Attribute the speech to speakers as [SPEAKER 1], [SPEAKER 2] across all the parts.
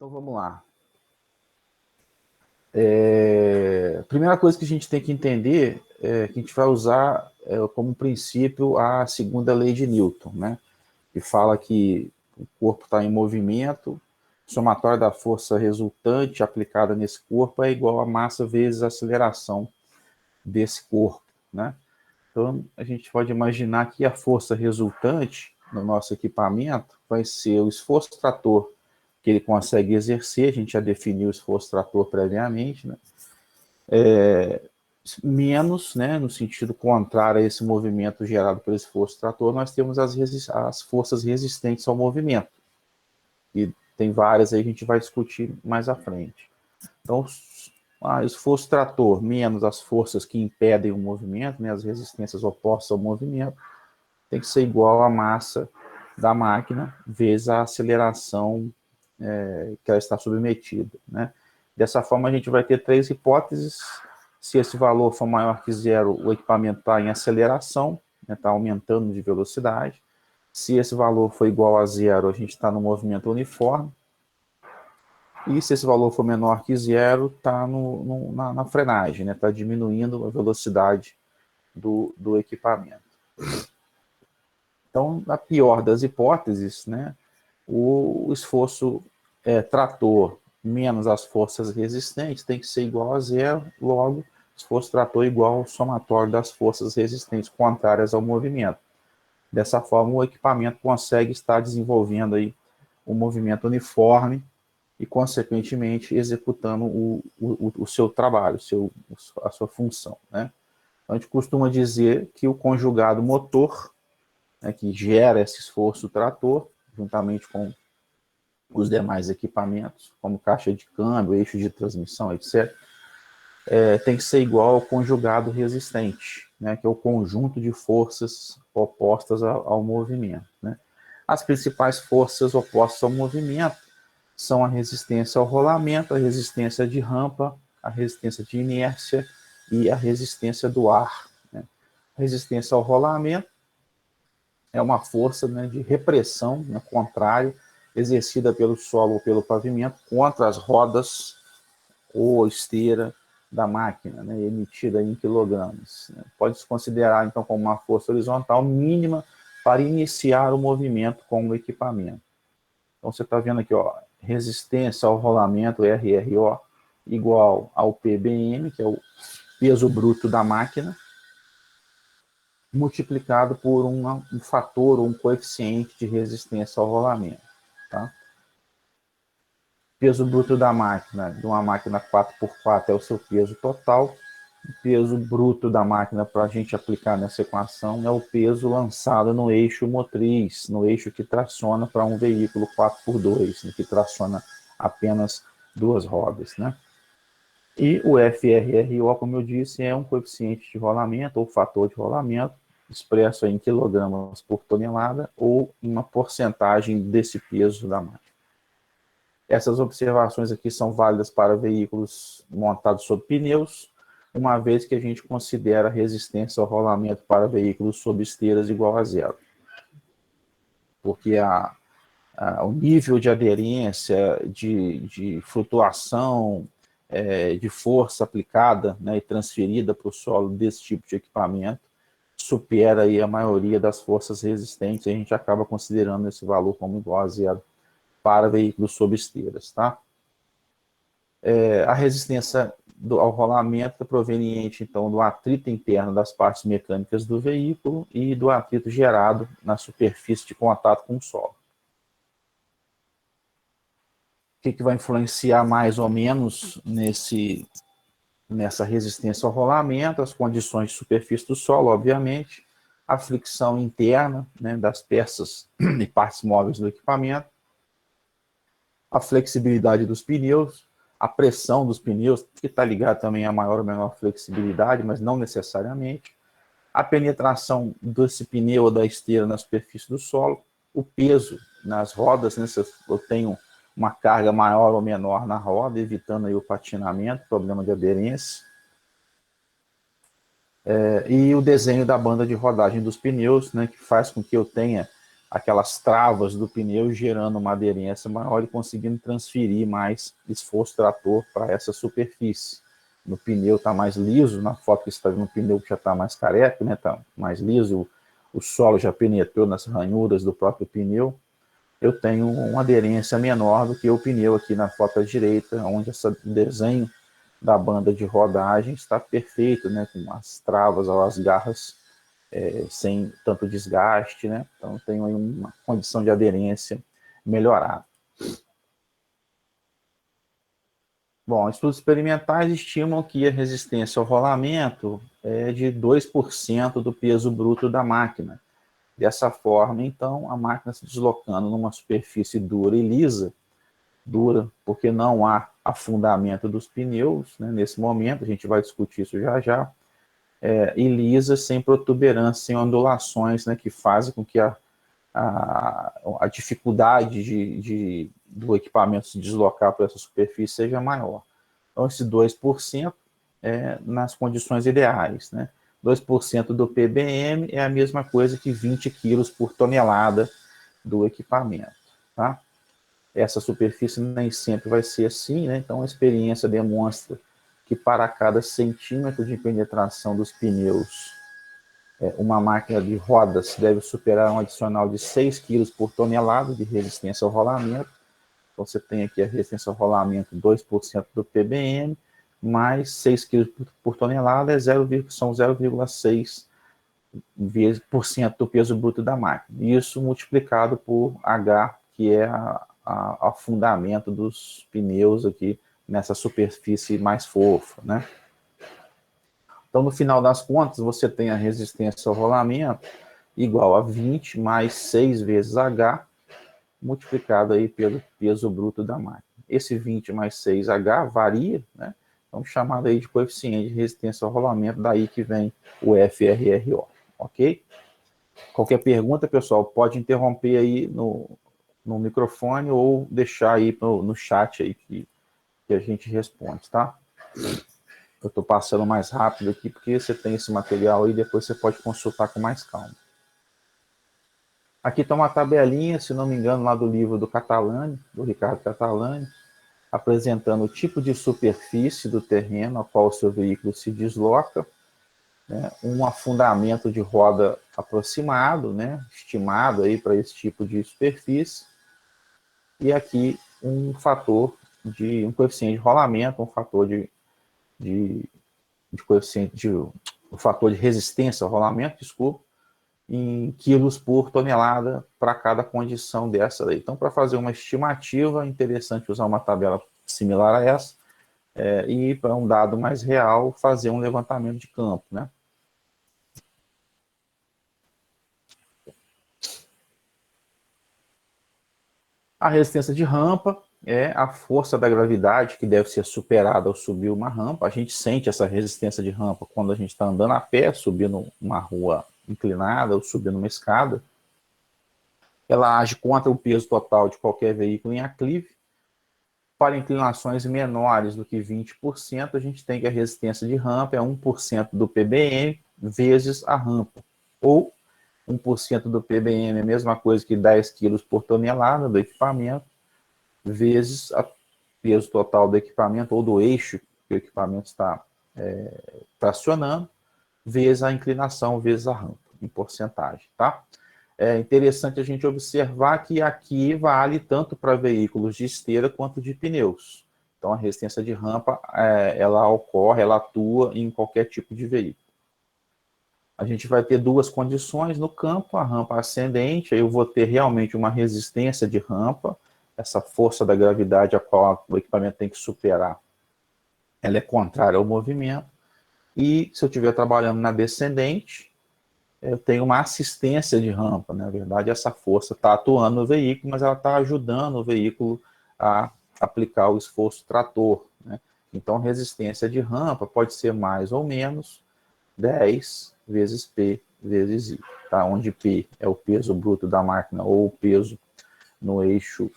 [SPEAKER 1] Então vamos lá. Primeira coisa que a gente tem que entender é que a gente vai usar como princípio a segunda lei de Newton, né? Que fala que o corpo está em movimento, o somatório da força resultante aplicada nesse corpo é igual a massa vezes a aceleração desse corpo, né? Então a gente pode imaginar que a força resultante no nosso equipamento vai ser o esforço trator que ele consegue exercer, a gente já definiu o esforço trator previamente, né? Menos, né, no sentido contrário a esse movimento gerado pelo esforço trator, nós temos as forças resistentes ao movimento. E tem várias aí que a gente vai discutir mais à frente. Então, o esforço trator menos as forças que impedem o movimento, né, as resistências opostas ao movimento, tem que ser igual à massa da máquina vezes a aceleração que ela está submetida, né? Dessa forma, a gente vai ter três hipóteses. Se esse valor for maior que zero, o equipamento está em aceleração, está aumentando de velocidade. Se esse valor for igual a zero, a gente está no movimento uniforme. E se esse valor for menor que zero, está na frenagem, está diminuindo a velocidade do equipamento. Então, na pior das hipóteses, né, o esforço trator menos as forças resistentes tem que ser igual a zero, logo, esforço trator igual ao somatório das forças resistentes contrárias ao movimento. Dessa forma, o equipamento consegue estar desenvolvendo aí um movimento uniforme e, consequentemente, executando o seu trabalho, a sua função, né? Então, a gente costuma dizer que o conjugado motor, né, que gera esse esforço trator, juntamente com os demais equipamentos, como caixa de câmbio, eixo de transmissão, etc., tem que ser igual ao conjugado resistente, né, que é o conjunto de forças opostas ao movimento, né? As principais forças opostas ao movimento são a resistência ao rolamento, a resistência de rampa, a resistência de inércia e a resistência do ar, né? A resistência ao rolamento é uma força, né, de repressão, né, contrária, exercida pelo solo ou pelo pavimento contra as rodas ou esteira da máquina, né, emitida em quilogramas. Pode-se considerar, então, como uma força horizontal mínima para iniciar o movimento com o equipamento. Então, você está vendo aqui, ó, resistência ao rolamento, RRO, igual ao PBM, que é o peso bruto da máquina, multiplicado por um fator ou um coeficiente de resistência ao rolamento. Tá? Peso bruto da máquina, de uma máquina 4x4, é o seu peso total. O peso bruto da máquina, para a gente aplicar nessa equação, é o peso lançado no eixo motriz, no eixo que traciona para um veículo 4x2, né, que traciona apenas duas rodas, né? E o FRRO, como eu disse, é um coeficiente de rolamento ou fator de rolamento, expresso em quilogramas por tonelada ou em uma porcentagem desse peso da máquina. Essas observações aqui são válidas para veículos montados sob pneus, uma vez que a gente considera a resistência ao rolamento para veículos sob esteiras igual a zero. Porque o nível de aderência, de flutuação, de força aplicada, né, e transferida para o solo desse tipo de equipamento supera aí a maioria das forças resistentes, e a gente acaba considerando esse valor como igual a zero para veículos sob esteiras, tá? A resistência ao rolamento é proveniente, então, do atrito interno das partes mecânicas do veículo e do atrito gerado na superfície de contato com o solo. O que vai influenciar mais ou menos nessa resistência ao rolamento? As condições de superfície do solo, obviamente, a fricção interna, né, das peças e partes móveis do equipamento, a flexibilidade dos pneus, a pressão dos pneus, que está ligado também a maior ou menor flexibilidade, mas não necessariamente, a penetração desse pneu ou da esteira na superfície do solo, o peso nas rodas, né, se eu tenho uma carga maior ou menor na roda, evitando aí o patinamento, problema de aderência, e o desenho da banda de rodagem dos pneus, né, que faz com que eu tenha aquelas travas do pneu, gerando uma aderência maior e conseguindo transferir mais esforço trator para essa superfície. No pneu está mais liso, na foto que você está vendo, o pneu já está mais careca, né? Está mais liso, o solo já penetrou nas ranhuras do próprio pneu. Eu tenho uma aderência menor do que o pneu aqui na foto à direita, onde esse desenho da banda de rodagem está perfeito, né? Com as travas ou as garras sem tanto desgaste, né? Então tenho aí uma condição de aderência melhorada. Bom, estudos experimentais estimam que a resistência ao rolamento é de 2% do peso bruto da máquina. Dessa forma, então, a máquina se deslocando numa superfície dura e lisa, dura porque não há afundamento dos pneus, né? Nesse momento, a gente vai discutir isso já já, e lisa, sem protuberância, sem ondulações, né, que fazem com que a dificuldade do equipamento se deslocar por essa superfície seja maior. Então, esse 2% é nas condições ideais, né? 2% do PBM é a mesma coisa que 20 quilos por tonelada do equipamento, tá? Essa superfície nem sempre vai ser assim, né? Então, a experiência demonstra que para cada centímetro de penetração dos pneus, uma máquina de rodas deve superar um adicional de 6 kg por tonelada de resistência ao rolamento. Então, você tem aqui a resistência ao rolamento, 2% do PBM, mais 6 kg por tonelada, são 0,6% do peso bruto da máquina. Isso multiplicado por H, que é o afundamento dos pneus aqui nessa superfície mais fofa, né? Então, no final das contas, você tem a resistência ao rolamento igual a 20 mais 6 vezes H, multiplicado aí pelo peso bruto da máquina. Esse 20 mais 6H varia, né? Então, chamado aí de coeficiente de resistência ao rolamento, daí que vem o FRRO, ok? Qualquer pergunta, pessoal, pode interromper aí no microfone ou deixar aí no chat aí que a gente responde, tá? Eu estou passando mais rápido aqui porque você tem esse material aí e depois você pode consultar com mais calma. Aqui está uma tabelinha, se não me engano, lá do livro do Catalani, do Ricardo Catalani, apresentando o tipo de superfície do terreno a qual o seu veículo se desloca, né, um afundamento de roda aproximado, né, estimado aí para esse tipo de superfície, e aqui um coeficiente de rolamento, um fator de coeficiente o fator de resistência ao rolamento, desculpa, em quilos por tonelada para cada condição dessa daí. Então, para fazer uma estimativa, é interessante usar uma tabela similar a essa, e para um dado mais real, fazer um levantamento de campo, né? A resistência de rampa é a força da gravidade que deve ser superada ao subir uma rampa. A gente sente essa resistência de rampa quando a gente está andando a pé, subindo uma rua inclinada ou subindo uma escada. Ela age contra o peso total de qualquer veículo em aclive. Para inclinações menores do que 20%, a gente tem que a resistência de rampa é 1% do PBM vezes a rampa. Ou 1% do PBM é a mesma coisa que 10 kg por tonelada do equipamento, vezes o peso total do equipamento ou do eixo que o equipamento está tracionando, vezes a inclinação, vezes a rampa, em porcentagem, tá? É interessante a gente observar que aqui vale tanto para veículos de esteira quanto de pneus. Então, a resistência de rampa, ela atua em qualquer tipo de veículo. A gente vai ter duas condições no campo, a rampa ascendente, aí eu vou ter realmente uma resistência de rampa, essa força da gravidade a qual o equipamento tem que superar, ela é contrária ao movimento, e se eu estiver trabalhando na descendente, eu tenho uma assistência de rampa, né? Na verdade, essa força está atuando no veículo, mas ela está ajudando o veículo a aplicar o esforço trator, né? Então, resistência de rampa pode ser mais ou menos 10 vezes P vezes I, tá? Onde P é o peso bruto da máquina ou o peso no eixo.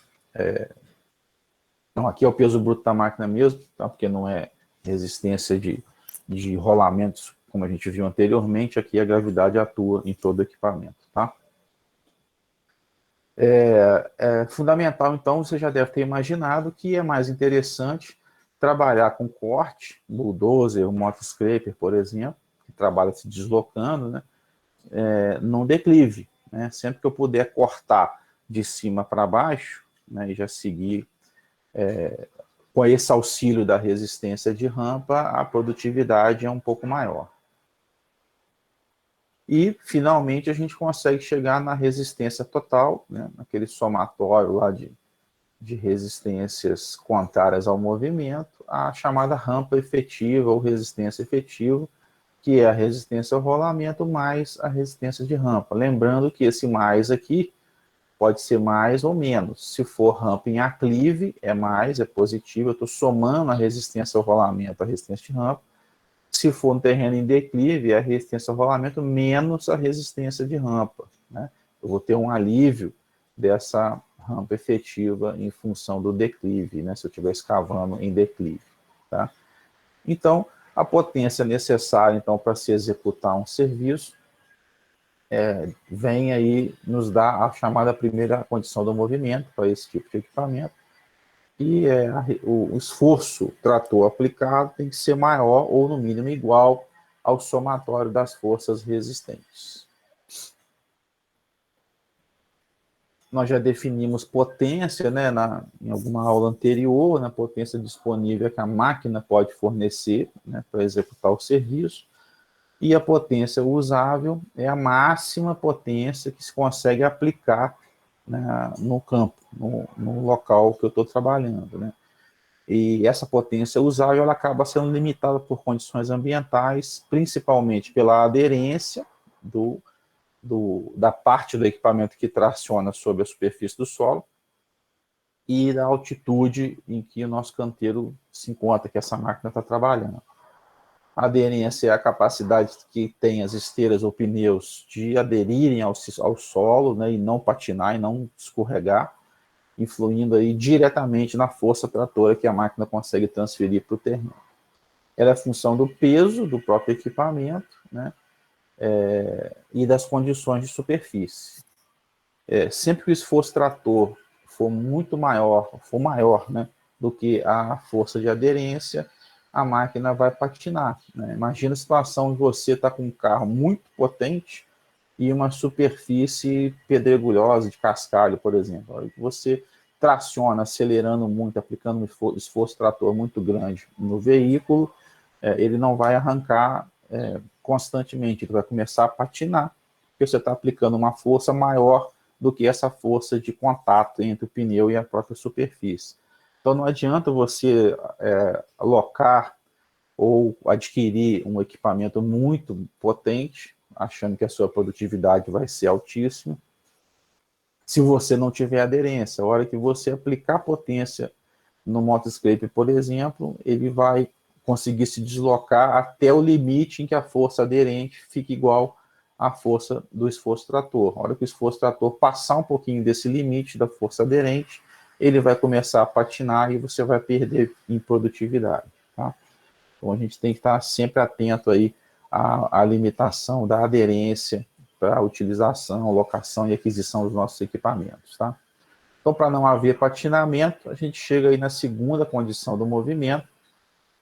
[SPEAKER 1] Não, aqui é o peso bruto da máquina mesmo, tá? Porque não é resistência de rolamentos, como a gente viu anteriormente, aqui a gravidade atua em todo o equipamento, tá? É fundamental, então, você já deve ter imaginado que é mais interessante trabalhar com corte, bulldozer, o motoscraper, por exemplo, que trabalha se deslocando, né, num declive, né? Sempre que eu puder cortar de cima para baixo, né, e já seguir com esse auxílio da resistência de rampa, a produtividade é um pouco maior. E, finalmente, a gente consegue chegar na resistência total, né, naquele somatório lá de resistências contrárias ao movimento, a chamada rampa efetiva ou resistência efetiva, que é a resistência ao rolamento mais a resistência de rampa. Lembrando que esse mais aqui pode ser mais ou menos. Se for rampa em aclive, é mais, é positivo. Eu estou somando a resistência ao rolamento, a resistência de rampa. Se for um terreno em declive, é a resistência ao rolamento menos a resistência de rampa, né? Eu vou ter um alívio dessa rampa efetiva em função do declive, né? Se eu estiver escavando em declive, tá? Então, a potência necessária, então, para se executar um serviço vem aí nos dar a chamada primeira condição do movimento para esse tipo de equipamento, e o esforço trator aplicado tem que ser maior ou, no mínimo, igual ao somatório das forças resistentes. Nós já definimos potência, né, em alguma aula anterior, na potência disponível que a máquina pode fornecer, né, para executar o serviço. E a potência usável é a máxima potência que se consegue aplicar, né, no campo, no local que eu estou trabalhando, né? E essa potência usável ela acaba sendo limitada por condições ambientais, principalmente pela aderência da parte do equipamento que traciona sobre a superfície do solo e da altitude em que o nosso canteiro se encontra, que essa máquina está trabalhando. A aderência é a capacidade que tem as esteiras ou pneus de aderirem ao solo, né, e não patinar e não escorregar, influindo aí diretamente na força tratora que a máquina consegue transferir para o terreno. Ela é função do peso do próprio equipamento, né, e das condições de superfície. Sempre que o esforço trator for maior, né, do que a força de aderência, a máquina vai patinar, né? Imagina a situação de você estar com um carro muito potente e uma superfície pedregulhosa de cascalho, por exemplo. Você traciona, acelerando muito, aplicando um esforço trator muito grande no veículo, ele não vai arrancar constantemente, ele vai começar a patinar, porque você está aplicando uma força maior do que essa força de contato entre o pneu e a própria superfície. Então não adianta você alocar ou adquirir um equipamento muito potente, achando que a sua produtividade vai ser altíssima, se você não tiver aderência. A hora que você aplicar potência no motoscraper, por exemplo, ele vai conseguir se deslocar até o limite em que a força aderente fica igual à força do esforço trator. A hora que o esforço trator passar um pouquinho desse limite da força aderente, ele vai começar a patinar e você vai perder em produtividade, tá? Então a gente tem que estar sempre atento aí à limitação da aderência para a utilização, locação e aquisição dos nossos equipamentos, tá? Então, para não haver patinamento, a gente chega aí na segunda condição do movimento,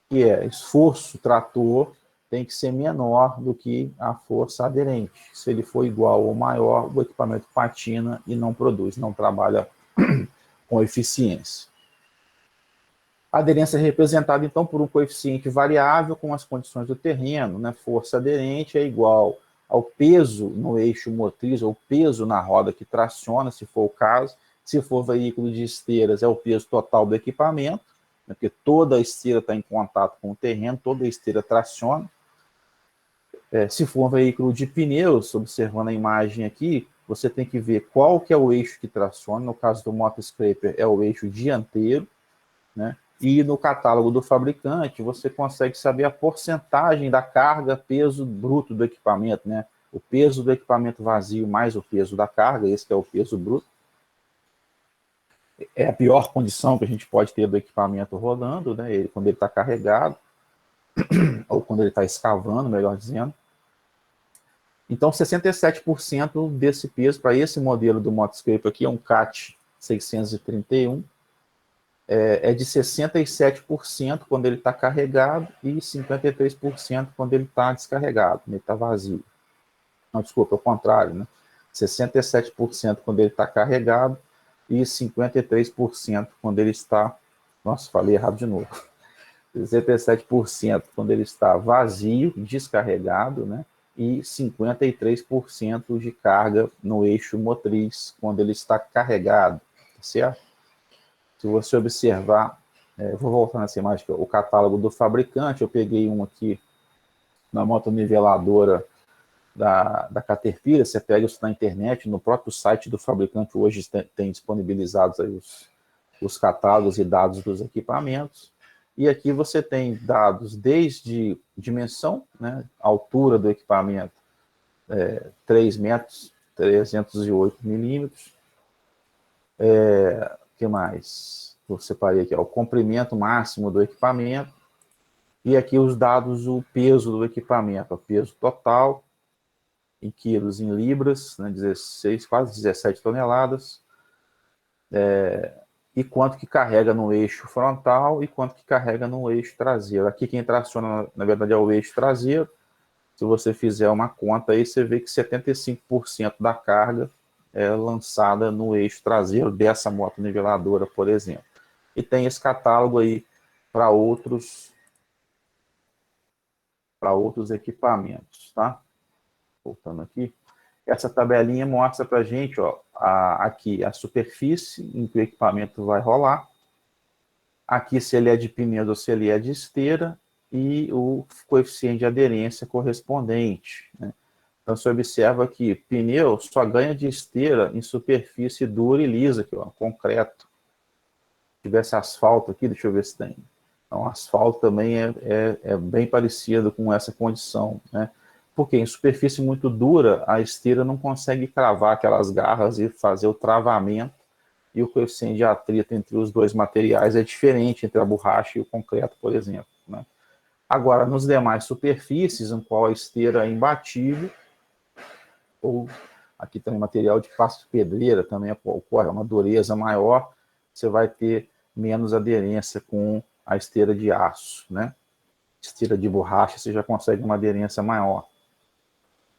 [SPEAKER 1] que é esforço trator tem que ser menor do que a força aderente. Se ele for igual ou maior, o equipamento patina e não produz, não trabalha com eficiência. A aderência é representada, então, por um coeficiente variável com as condições do terreno, né? Força aderente é igual ao peso no eixo motriz, ou peso na roda que traciona, se for o caso. Se for veículo de esteiras, é o peso total do equipamento, né? Porque toda a esteira está em contato com o terreno, toda a esteira traciona. Se for um veículo de pneus, observando a imagem aqui, você tem que ver qual que é o eixo que traciona. No caso do motoscraper, é o eixo dianteiro, né? E no catálogo do fabricante, você consegue saber a porcentagem da carga, peso bruto do equipamento, né? O peso do equipamento vazio mais o peso da carga, esse que é o peso bruto. É a pior condição que a gente pode ter do equipamento rodando, né? Quando ele está carregado, ou quando ele está escavando, melhor dizendo. Então, 67% desse peso, para esse modelo do Motoscape aqui, é um CAT 631, é de 67% quando ele está carregado e 53% quando ele está descarregado, quando ele está vazio. Não, desculpa, é o contrário, né? 67% quando ele está carregado e 53% quando ele está... Nossa, falei errado de novo. 67% quando ele está vazio, descarregado, né? E 53% de carga no eixo motriz quando ele está carregado, tá certo? Se você observar, vou voltar nessa imagem, o catálogo do fabricante, eu peguei um aqui na motoniveladora da Caterpillar, você pega isso na internet, no próprio site do fabricante hoje tem disponibilizados aí os catálogos e dados dos equipamentos. E aqui você tem dados desde dimensão, né, altura do equipamento, 3 metros, 308 milímetros. O que mais? Eu separei aqui, ó, o comprimento máximo do equipamento. E aqui os dados, o peso do equipamento, o peso total, em quilos, em libras, né, 16, quase 17 toneladas. E quanto que carrega no eixo frontal e quanto que carrega no eixo traseiro. Aqui quem traciona, na verdade, é o eixo traseiro. Se você fizer uma conta aí, você vê que 75% da carga é lançada no eixo traseiro dessa moto niveladora, por exemplo. E tem esse catálogo aí para outros equipamentos, tá? Voltando aqui. Essa tabelinha mostra para a gente, ó, aqui a superfície em que o equipamento vai rolar, aqui se ele é de pneus ou se ele é de esteira, e o coeficiente de aderência correspondente, né? Então, você observa que pneu só ganha de esteira em superfície dura e lisa, aqui, ó, concreto. Se tivesse asfalto aqui, deixa eu ver se tem. Então, asfalto também é bem parecido com essa condição, né? Porque em superfície muito dura, a esteira não consegue cravar aquelas garras e fazer o travamento, e o coeficiente de atrito entre os dois materiais é diferente entre a borracha e o concreto, por exemplo, né? Agora, nos demais superfícies, em qual a esteira é imbatível, ou aqui também material de pasto de pedreira também ocorre uma dureza maior, você vai ter menos aderência com a esteira de aço, né? Esteira de borracha, você já consegue uma aderência maior.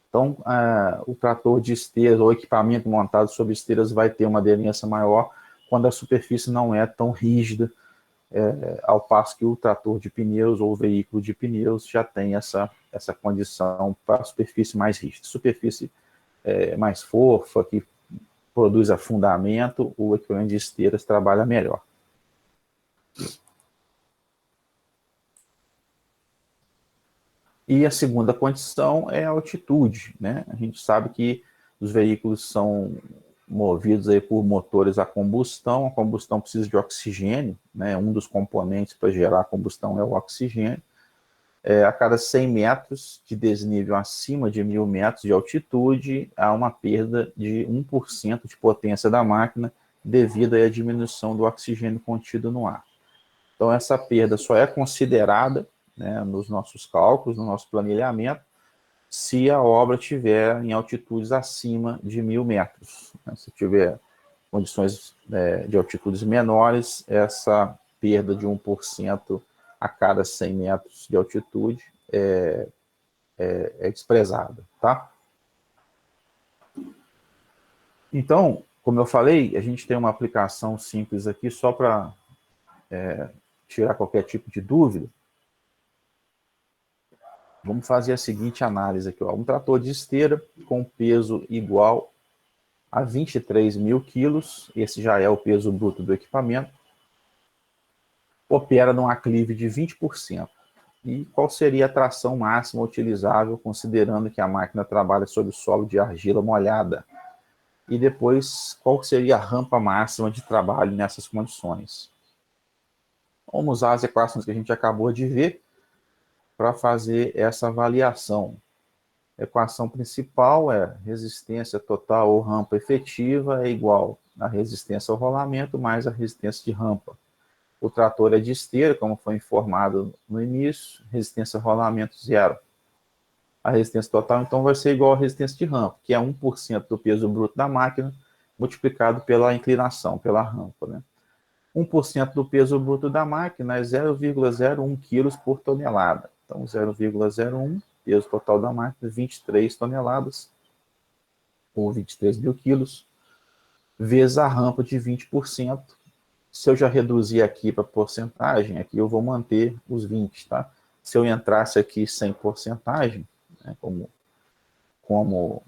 [SPEAKER 1] Então, o trator de esteira, ou equipamento montado sobre esteiras, vai ter uma aderência maior quando a superfície não é tão rígida, ao passo que o trator de pneus ou o veículo de pneus já tem essa condição para a superfície mais rígida. Superfície mais fofa, que produz afundamento, o equipamento de esteiras trabalha melhor. E a segunda condição é a altitude, né? A gente sabe que os veículos são movidos aí por motores a combustão precisa de oxigênio, né? Um dos componentes para gerar combustão é o oxigênio. A cada 100 metros de desnível acima de 1.000 metros de altitude, há uma perda de 1% de potência da máquina devido à diminuição do oxigênio contido no ar. Então, essa perda só é considerada, né, nos nossos cálculos, no nosso planejamento, se a obra estiver em altitudes acima de 1.000 metros. Se tiver condições de altitudes menores, essa perda de 1% a cada 100 metros de altitude é desprezada, tá? Então, como eu falei, a gente tem uma aplicação simples aqui só para tirar qualquer tipo de dúvida. Vamos fazer a seguinte análise aqui, ó. Um trator de esteira com peso igual a 23 mil quilos, esse já é o peso bruto do equipamento, opera num aclive de 20%. E qual seria a tração máxima utilizável, considerando que a máquina trabalha sobre solo de argila molhada? E depois, qual seria a rampa máxima de trabalho nessas condições? Vamos usar as equações que a gente acabou de ver para fazer essa avaliação. A equação principal é resistência total ou rampa efetiva é igual a resistência ao rolamento mais a resistência de rampa. O trator é de esteira, como foi informado no início, resistência ao rolamento zero. a resistência total, então vai ser igual à resistência de rampa, que é 1% do peso bruto da máquina, multiplicado pela inclinação, pela rampa, né? 1% do peso bruto da máquina é 0,01 quilos por tonelada. Então, 0,01, peso total da máquina, 23 toneladas, ou 23 mil quilos, vezes a rampa de 20%. Se eu já reduzir aqui para porcentagem, aqui eu vou manter os 20, tá? Se eu entrasse aqui sem porcentagem, né, como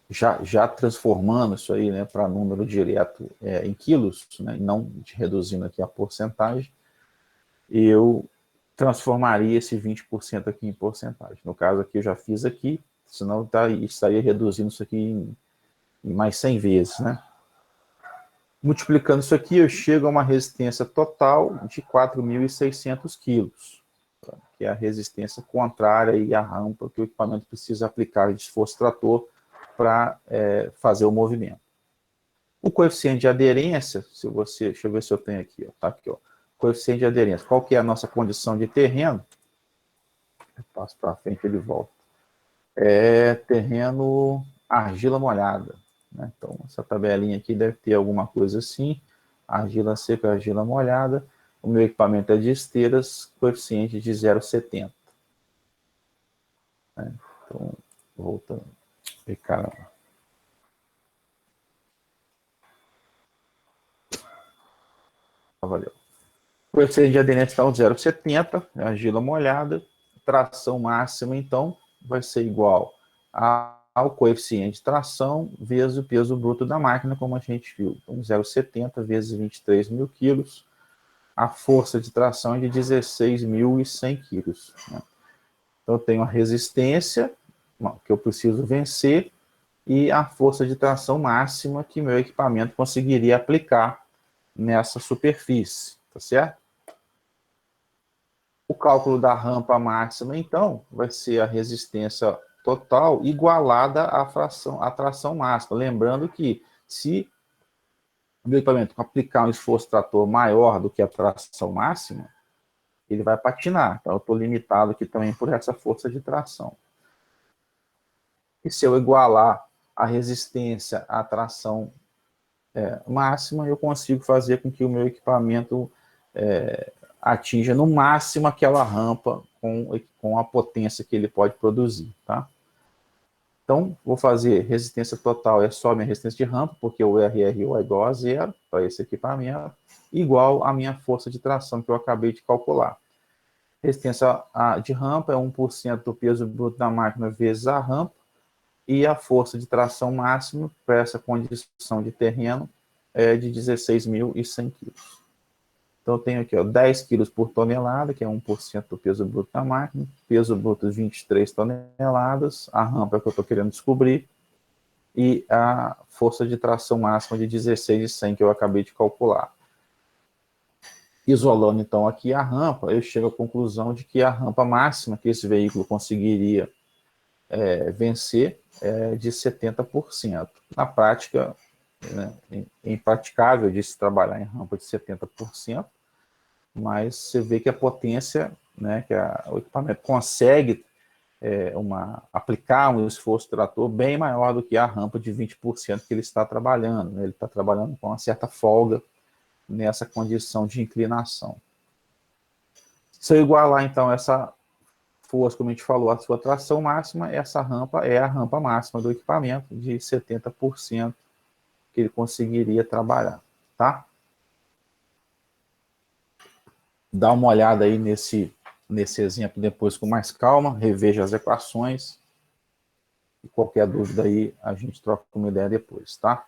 [SPEAKER 1] já transformando isso aí, né, para número direto em quilos, né, e não reduzindo aqui a porcentagem, eu transformaria esse 20% aqui em porcentagem. No caso aqui eu já fiz aqui, senão estaria reduzindo isso aqui em mais 100 vezes, né? Multiplicando isso aqui, eu chego a uma resistência total de 4.600 quilos, que é a resistência contrária e a rampa que o equipamento precisa aplicar de esforço trator para fazer o movimento. O coeficiente de aderência, deixa eu ver se eu tenho aqui, tá aqui, ó. Coeficiente de aderência, qual que é a nossa condição de terreno? Eu passo para frente, ele volta. É terreno argila molhada, né? Então, essa tabelinha aqui deve ter alguma coisa assim, argila seca, argila molhada. O meu equipamento é de esteiras, coeficiente de 0,70. Né? Então, voltando. Caramba. Valeu. O coeficiente de aderência está 0,70, argila molhada. Tração máxima, então, vai ser igual ao coeficiente de tração vezes o peso bruto da máquina, como a gente viu. Então, 0,70 vezes 23 mil quilos. A força de tração é de 16.100 quilos. Né? Então, eu tenho a resistência que eu preciso vencer e a força de tração máxima que meu equipamento conseguiria aplicar nessa superfície, tá certo? O cálculo da rampa máxima, então, vai ser a resistência total igualada à tração máxima. Lembrando que se o meu equipamento aplicar um esforço trator maior do que a tração máxima, ele vai patinar. Então, eu estou limitado aqui também por essa força de tração. E se eu igualar a resistência à tração máxima, eu consigo fazer com que o meu equipamento atinja no máximo aquela rampa com a potência que ele pode produzir, tá? Então, vou fazer resistência total, é só minha resistência de rampa, porque o RRO é igual a zero para esse equipamento, igual a minha força de tração que eu acabei de calcular. Resistência de rampa é 1% do peso bruto da máquina vezes a rampa, e a força de tração máxima para essa condição de terreno é de 16.100 quilos. Então, eu tenho aqui 10 quilos por tonelada, que é 1% do peso bruto da máquina, peso bruto 23 toneladas, a rampa que eu estou querendo descobrir, e a força de tração máxima de 16.100 que eu acabei de calcular. Isolando, então, aqui a rampa, eu chego à conclusão de que a rampa máxima que esse veículo conseguiria vencer é de 70%. Na prática, né, é impraticável de se trabalhar em rampa de 70%, mas você vê que a potência, né, que o equipamento consegue aplicar um esforço trator bem maior do que a rampa de 20% que ele está trabalhando. Né? Ele está trabalhando com uma certa folga nessa condição de inclinação. Se eu igualar, então, essa força, como a gente falou, a sua tração máxima, essa rampa é a rampa máxima do equipamento de 70% que ele conseguiria trabalhar, tá? Dá uma olhada aí nesse exemplo depois com mais calma, reveja as equações e qualquer dúvida aí a gente troca uma ideia depois, tá?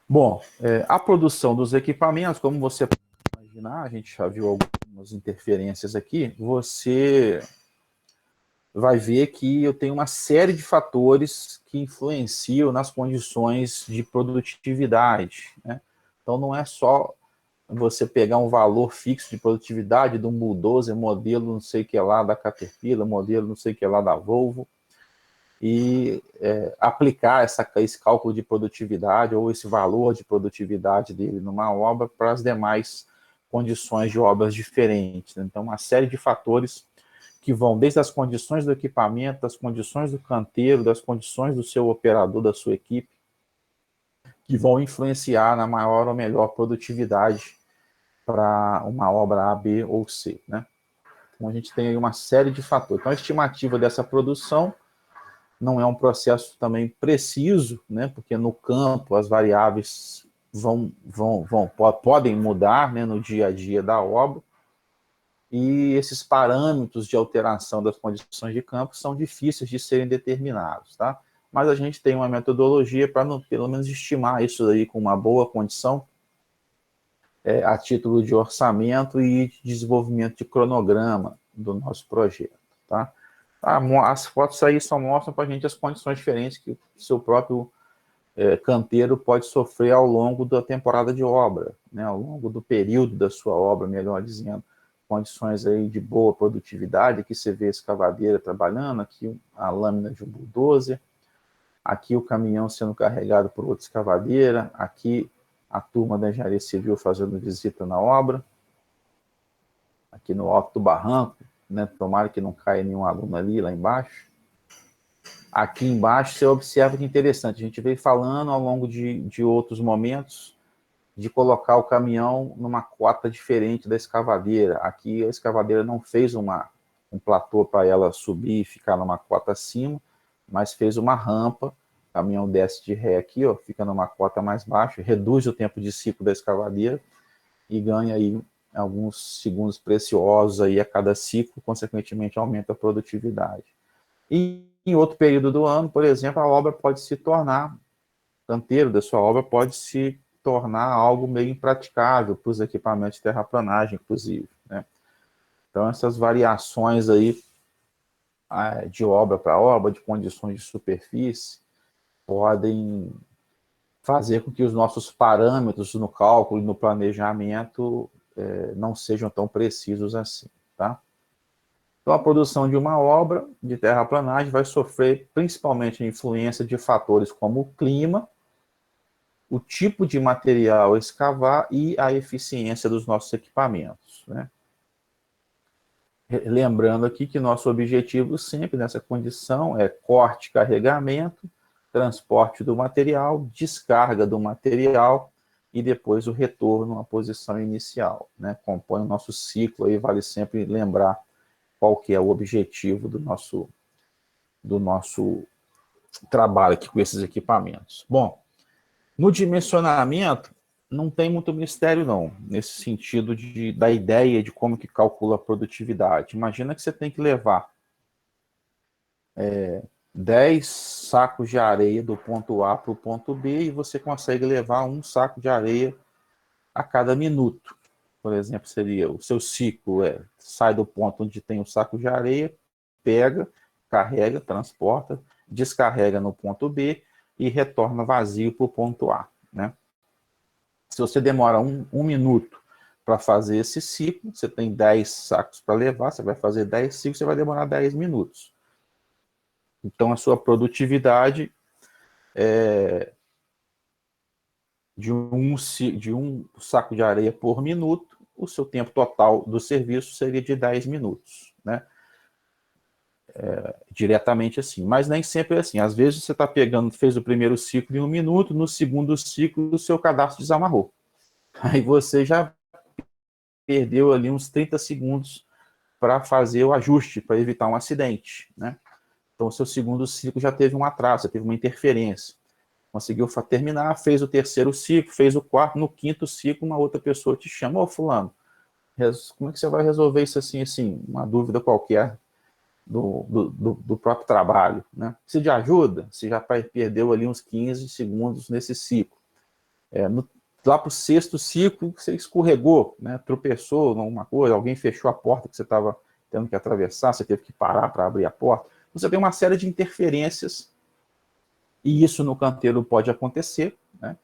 [SPEAKER 1] Bom, a produção dos equipamentos, como você pode imaginar, a gente já viu algumas interferências aqui, você vai ver que eu tenho uma série de fatores que influenciam nas condições de produtividade, né? Então, não é só você pegar um valor fixo de produtividade de um bulldozer, modelo não sei o que lá da Caterpillar, modelo não sei o que lá da Volvo, e aplicar esse cálculo de produtividade ou esse valor de produtividade dele numa obra para as demais condições de obras diferentes. Né? Então, uma série de fatores que vão desde as condições do equipamento, das condições do canteiro, das condições do seu operador, da sua equipe, que vão influenciar na maior ou melhor produtividade para uma obra A, B ou C, né? Então, a gente tem aí uma série de fatores. Então, a estimativa dessa produção não é um processo também preciso, né? Porque no campo as variáveis podem mudar, né, no dia a dia da obra, e esses parâmetros de alteração das condições de campo são difíceis de serem determinados, tá? Mas a gente tem uma metodologia para, pelo menos, estimar isso aí com uma boa condição, a título de orçamento e de desenvolvimento de cronograma do nosso projeto, tá? As fotos aí só mostram para a gente as condições diferentes que o seu próprio canteiro pode sofrer ao longo da temporada de obra, né? Ao longo do período da sua obra, melhor dizendo. Condições aí de boa produtividade, aqui você vê a escavadeira trabalhando, aqui a lâmina de um bulldozer, aqui o caminhão sendo carregado por outra escavadeira, aqui a turma da engenharia civil fazendo visita na obra, aqui no alto do barranco, né? Tomara que não caia nenhum aluno ali, lá embaixo. Aqui embaixo você observa que interessante, a gente veio falando ao longo de outros momentos de colocar o caminhão numa cota diferente da escavadeira. Aqui a escavadeira não fez um platô para ela subir e ficar numa cota acima, mas fez uma rampa, o caminhão desce de ré aqui, ó, fica numa cota mais baixa, reduz o tempo de ciclo da escavadeira e ganha aí alguns segundos preciosos aí a cada ciclo, consequentemente aumenta a produtividade. E em outro período do ano, por exemplo, a obra pode se tornar, o canteiro da sua obra pode se tornar algo meio impraticável para os equipamentos de terraplanagem, inclusive, né? Então, essas variações aí de obra para obra, de condições de superfície, podem fazer com que os nossos parâmetros no cálculo e no planejamento não sejam tão precisos assim, tá? Então, a produção de uma obra de terraplanagem vai sofrer principalmente a influência de fatores como o clima, o tipo de material a escavar e a eficiência dos nossos equipamentos, né? Lembrando aqui que nosso objetivo sempre nessa condição é corte, carregamento, transporte do material, descarga do material e depois o retorno à posição inicial, né? Compõe o nosso ciclo aí, vale sempre lembrar qual que é o objetivo do nosso trabalho aqui com esses equipamentos. Bom, no dimensionamento, não tem muito mistério, não, nesse sentido da ideia de como que calcula a produtividade. Imagina que você tem que levar 10 sacos de areia do ponto A para o ponto B e você consegue levar um saco de areia a cada minuto. Por exemplo, seria o seu ciclo, sai do ponto onde tem o saco de areia, pega, carrega, transporta, descarrega no ponto B e retorna vazio para o ponto A, né? Se você demora um minuto para fazer esse ciclo, você tem 10 sacos para levar, você vai fazer 10 ciclos, você vai demorar 10 minutos. Então, a sua produtividade de um saco de areia por minuto, o seu tempo total do serviço seria de 10 minutos, né? Diretamente assim. Mas nem sempre é assim. Às vezes você está pegando, fez o primeiro ciclo em 1 minuto, no segundo ciclo o seu cadastro desamarrou. Aí você já perdeu ali uns 30 segundos para fazer o ajuste, para evitar um acidente, né? Então, o seu segundo ciclo já teve um atraso, teve uma interferência. Conseguiu terminar, fez o terceiro ciclo, fez o quarto, no quinto ciclo, uma outra pessoa te chama, ô fulano, como é que você vai resolver isso assim, uma dúvida qualquer do próprio trabalho, né? Precisa de ajuda? Você já perdeu ali uns 15 segundos nesse ciclo. Lá para o sexto ciclo, você escorregou, né? Tropeçou alguma coisa, alguém fechou a porta que você estava tendo que atravessar, você teve que parar para abrir a porta. Você tem uma série de interferências, e isso no canteiro pode acontecer, né?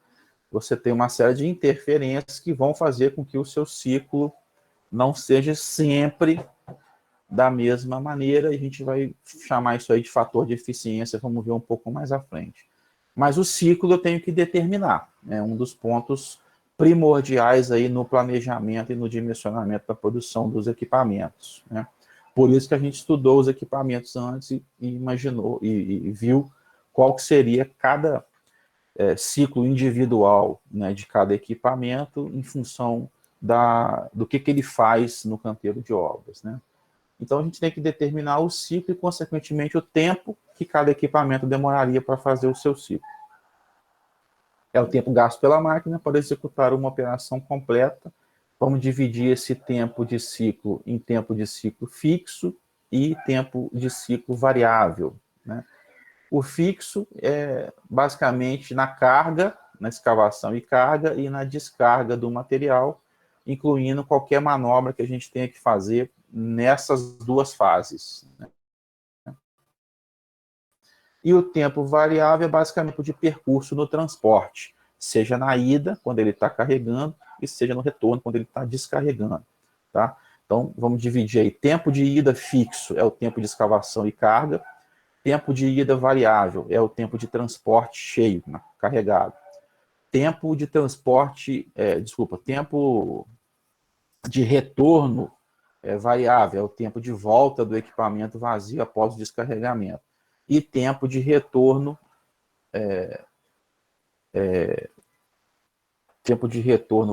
[SPEAKER 1] Você tem uma série de interferências que vão fazer com que o seu ciclo não seja sempre da mesma maneira, e a gente vai chamar isso aí de fator de eficiência, vamos ver um pouco mais à frente. Mas o ciclo eu tenho que determinar, né? Um dos pontos primordiais aí no planejamento e no dimensionamento da produção dos equipamentos, né? Por isso que a gente estudou os equipamentos antes e imaginou e viu qual que seria cada ciclo individual, né, de cada equipamento em função do que ele faz no canteiro de obras, né? Então a gente tem que determinar o ciclo e, consequentemente, o tempo que cada equipamento demoraria para fazer o seu ciclo. É o tempo gasto pela máquina para executar uma operação completa. Vamos dividir esse tempo de ciclo em tempo de ciclo fixo e tempo de ciclo variável, né? O fixo é basicamente na carga, na escavação e carga, e na descarga do material, incluindo qualquer manobra que a gente tenha que fazer nessas duas fases, né? E o tempo variável é basicamente o de percurso no transporte, seja na ida, quando ele está carregando, e seja no retorno, quando ele está descarregando, tá? Então, vamos dividir aí. Tempo de ida fixo é o tempo de escavação e carga. Tempo de ida variável é o tempo de transporte cheio, carregado. Tempo de transporte, tempo de retorno variável é o tempo de volta do equipamento vazio após o descarregamento. E tempo de retorno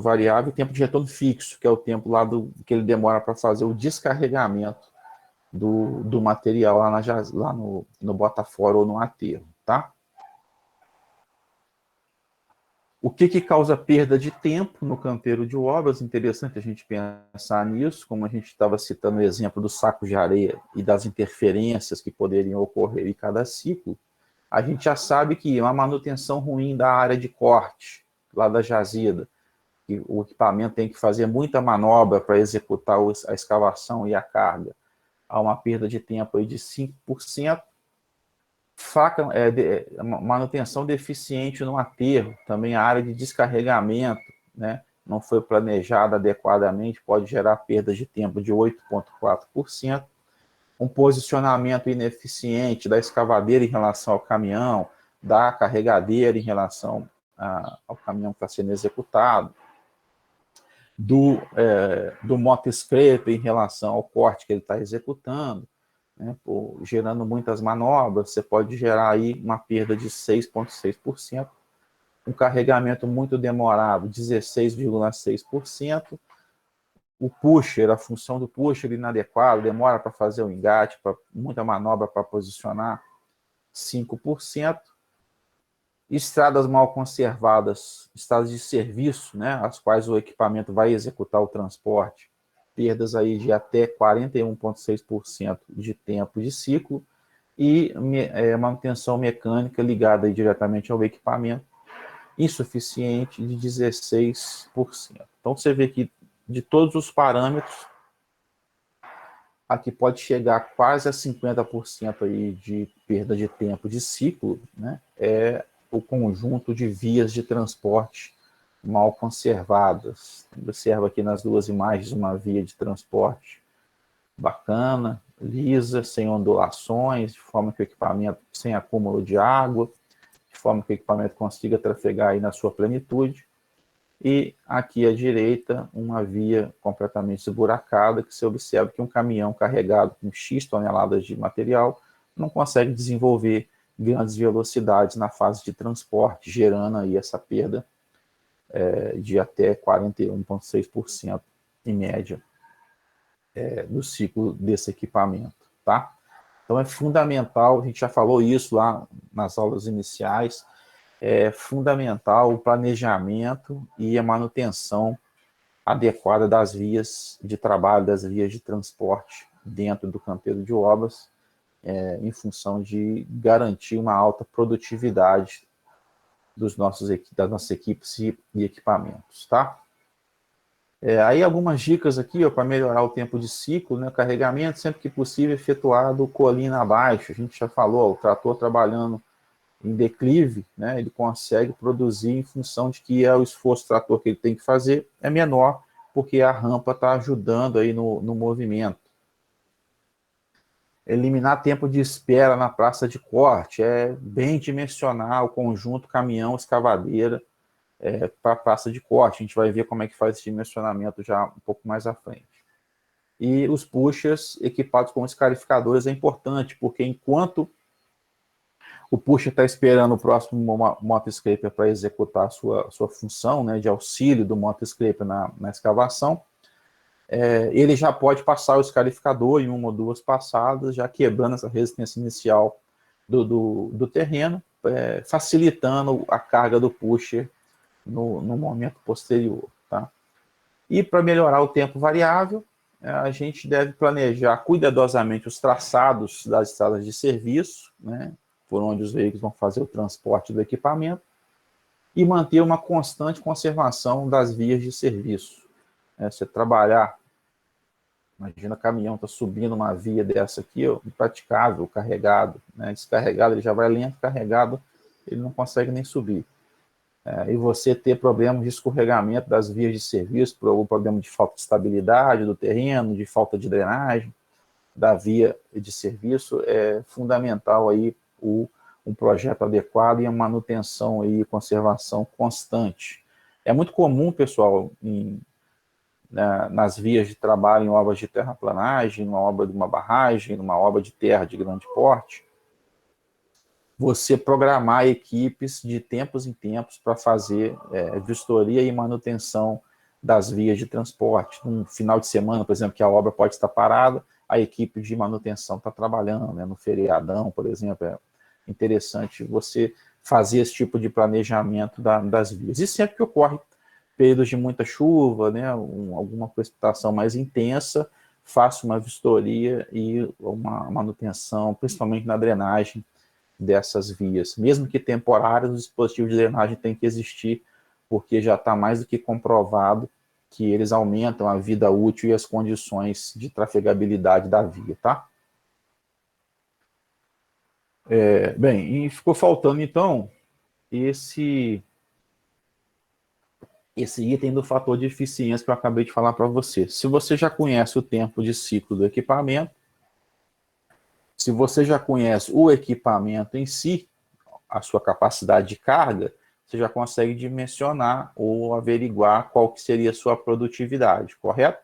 [SPEAKER 1] variável e tempo de retorno fixo, que é o tempo lá que ele demora para fazer o descarregamento do material lá no Botafora ou no aterro, tá? O que causa perda de tempo no canteiro de obras? Interessante a gente pensar nisso, como a gente estava citando o exemplo do saco de areia e das interferências que poderiam ocorrer em cada ciclo. A gente já sabe que uma manutenção ruim da área de corte, lá da jazida, que o equipamento tem que fazer muita manobra para executar a escavação e a carga, há uma perda de tempo aí de 5%. Manutenção deficiente no aterro, também a área de descarregamento, né, não foi planejada adequadamente, pode gerar perda de tempo de 8,4%. Um posicionamento ineficiente da escavadeira em relação ao caminhão, da carregadeira em relação ao caminhão que está sendo executado, do moto-scraper em relação ao corte que ele está executando, né, gerando muitas manobras, você pode gerar aí uma perda de 6,6%, um carregamento muito demorado, 16,6%, o pusher, a função do pusher inadequada, demora para fazer o engate, muita manobra para posicionar, 5%, estradas mal conservadas, estradas de serviço, né, as quais o equipamento vai executar o transporte, perdas aí de até 41,6% de tempo de ciclo, e manutenção mecânica ligada aí diretamente ao equipamento, insuficiente de 16%. Então, você vê que de todos os parâmetros, aqui pode chegar quase a 50% aí de perda de tempo de ciclo, né? É o conjunto de vias de transporte mal conservadas. Observa aqui nas duas imagens uma via de transporte bacana, lisa, sem ondulações, de forma que o equipamento sem acúmulo de água, de forma que o equipamento consiga trafegar aí na sua plenitude. E aqui à direita, uma via completamente esburacada, que você observa que um caminhão carregado com X toneladas de material não consegue desenvolver grandes velocidades na fase de transporte, gerando aí essa perda de até 41,6% em média do ciclo desse equipamento, tá? Então é fundamental, a gente já falou isso lá nas aulas iniciais, é fundamental o planejamento e a manutenção adequada das vias de trabalho, das vias de transporte dentro do canteiro de obras, em função de garantir uma alta produtividade das nossas equipes e equipamentos, tá? Aí algumas dicas aqui para melhorar o tempo de ciclo, né? Carregamento, sempre que possível, efetuado colina abaixo. A gente já falou, o trator trabalhando em declive, né, ele consegue produzir em função de que o esforço trator que ele tem que fazer é menor, porque a rampa está ajudando aí no movimento. Eliminar tempo de espera na praça de corte, bem dimensionar o conjunto caminhão-escavadeira, para a praça de corte. A gente vai ver como é que faz esse dimensionamento já um pouco mais à frente. E os pushers equipados com escarificadores é importante, porque enquanto o pusher está esperando o próximo motoscraper para executar a sua função, né, de auxílio do motoscraper na escavação, ele já pode passar o escarificador em uma ou duas passadas, já quebrando essa resistência inicial do terreno, facilitando a carga do pusher no momento posterior. Tá? E para melhorar o tempo variável, a gente deve planejar cuidadosamente os traçados das estradas de serviço, né, por onde os veículos vão fazer o transporte do equipamento, e manter uma constante conservação das vias de serviço. Você trabalhar, imagina o caminhão está subindo uma via dessa aqui, ó, impraticável, carregado, né, descarregado, ele já vai lento, carregado, ele não consegue nem subir. E você ter problemas de escorregamento das vias de serviço, ou problema de falta de estabilidade do terreno, de falta de drenagem da via de serviço, é fundamental aí um projeto adequado e a manutenção e conservação constante. É muito comum, pessoal, nas vias de trabalho, em obras de terraplanagem, numa obra de uma barragem, numa obra de terra de grande porte, você programar equipes de tempos em tempos para fazer vistoria e manutenção das vias de transporte. Num final de semana, por exemplo, que a obra pode estar parada, a equipe de manutenção está trabalhando, né? No feriadão, por exemplo, é interessante você fazer esse tipo de planejamento das vias. E sempre que ocorre períodos de muita chuva, né, alguma precipitação mais intensa, faça uma vistoria e uma manutenção, principalmente na drenagem dessas vias. Mesmo que temporários, o dispositivo de drenagem tem que existir, porque já está mais do que comprovado que eles aumentam a vida útil e as condições de trafegabilidade da via, tá? Bem, e ficou faltando, então, esse item do fator de eficiência que eu acabei de falar para você. Se você já conhece o tempo de ciclo do equipamento, se você já conhece o equipamento em si, a sua capacidade de carga, você já consegue dimensionar ou averiguar qual que seria a sua produtividade, correto?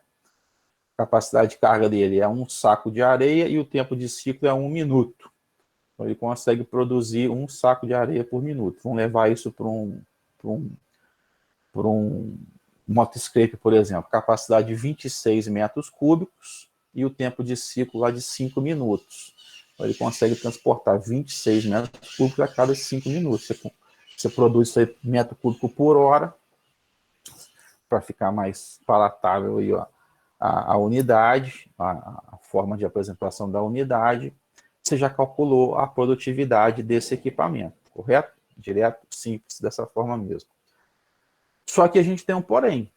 [SPEAKER 1] A capacidade de carga dele é um saco de areia e o tempo de ciclo é 1 minuto. Então, ele consegue produzir um saco de areia por minuto. Vamos levar isso para um motoscraper, por exemplo, capacidade de 26 metros cúbicos e o tempo de ciclo lá de 5 minutos. Então, ele consegue transportar 26 metros cúbicos a cada 5 minutos. Você produz isso aí metro cúbico por hora, para ficar mais palatável aí, ó, a unidade, a forma de apresentação da unidade. Você já calculou a produtividade desse equipamento, correto? Direto, simples, dessa forma mesmo. Só que a gente tem um porém.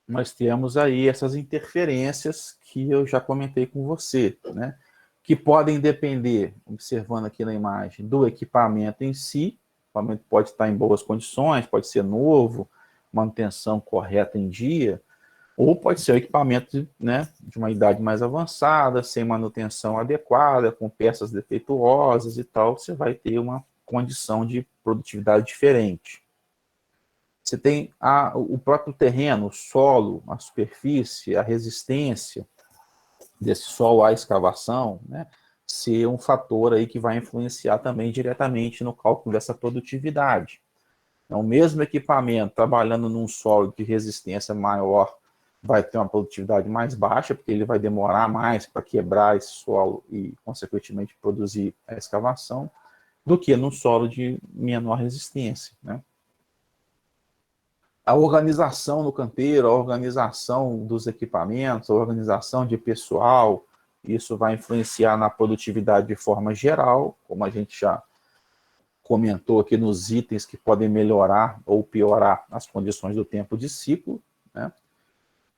[SPEAKER 1] Nós temos aí essas interferências que eu já comentei com você, né? Que podem depender, observando aqui na imagem, do equipamento em si. O equipamento pode estar em boas condições, pode ser novo, manutenção correta em dia, ou pode ser um equipamento, né, de uma idade mais avançada, sem manutenção adequada, com peças defeituosas e tal, você vai ter uma condição de produtividade diferente. Você tem o próprio terreno, o solo, a superfície, a resistência desse solo à escavação, né, ser um fator aí que vai influenciar também diretamente no cálculo dessa produtividade. Então, o mesmo equipamento trabalhando num solo de resistência maior vai ter uma produtividade mais baixa, porque ele vai demorar mais para quebrar esse solo e, consequentemente, produzir a escavação, do que num solo de menor resistência, né? A organização no canteiro, a organização dos equipamentos, a organização de pessoal, isso vai influenciar na produtividade de forma geral, como a gente já comentou aqui nos itens que podem melhorar ou piorar as condições do tempo de ciclo, né?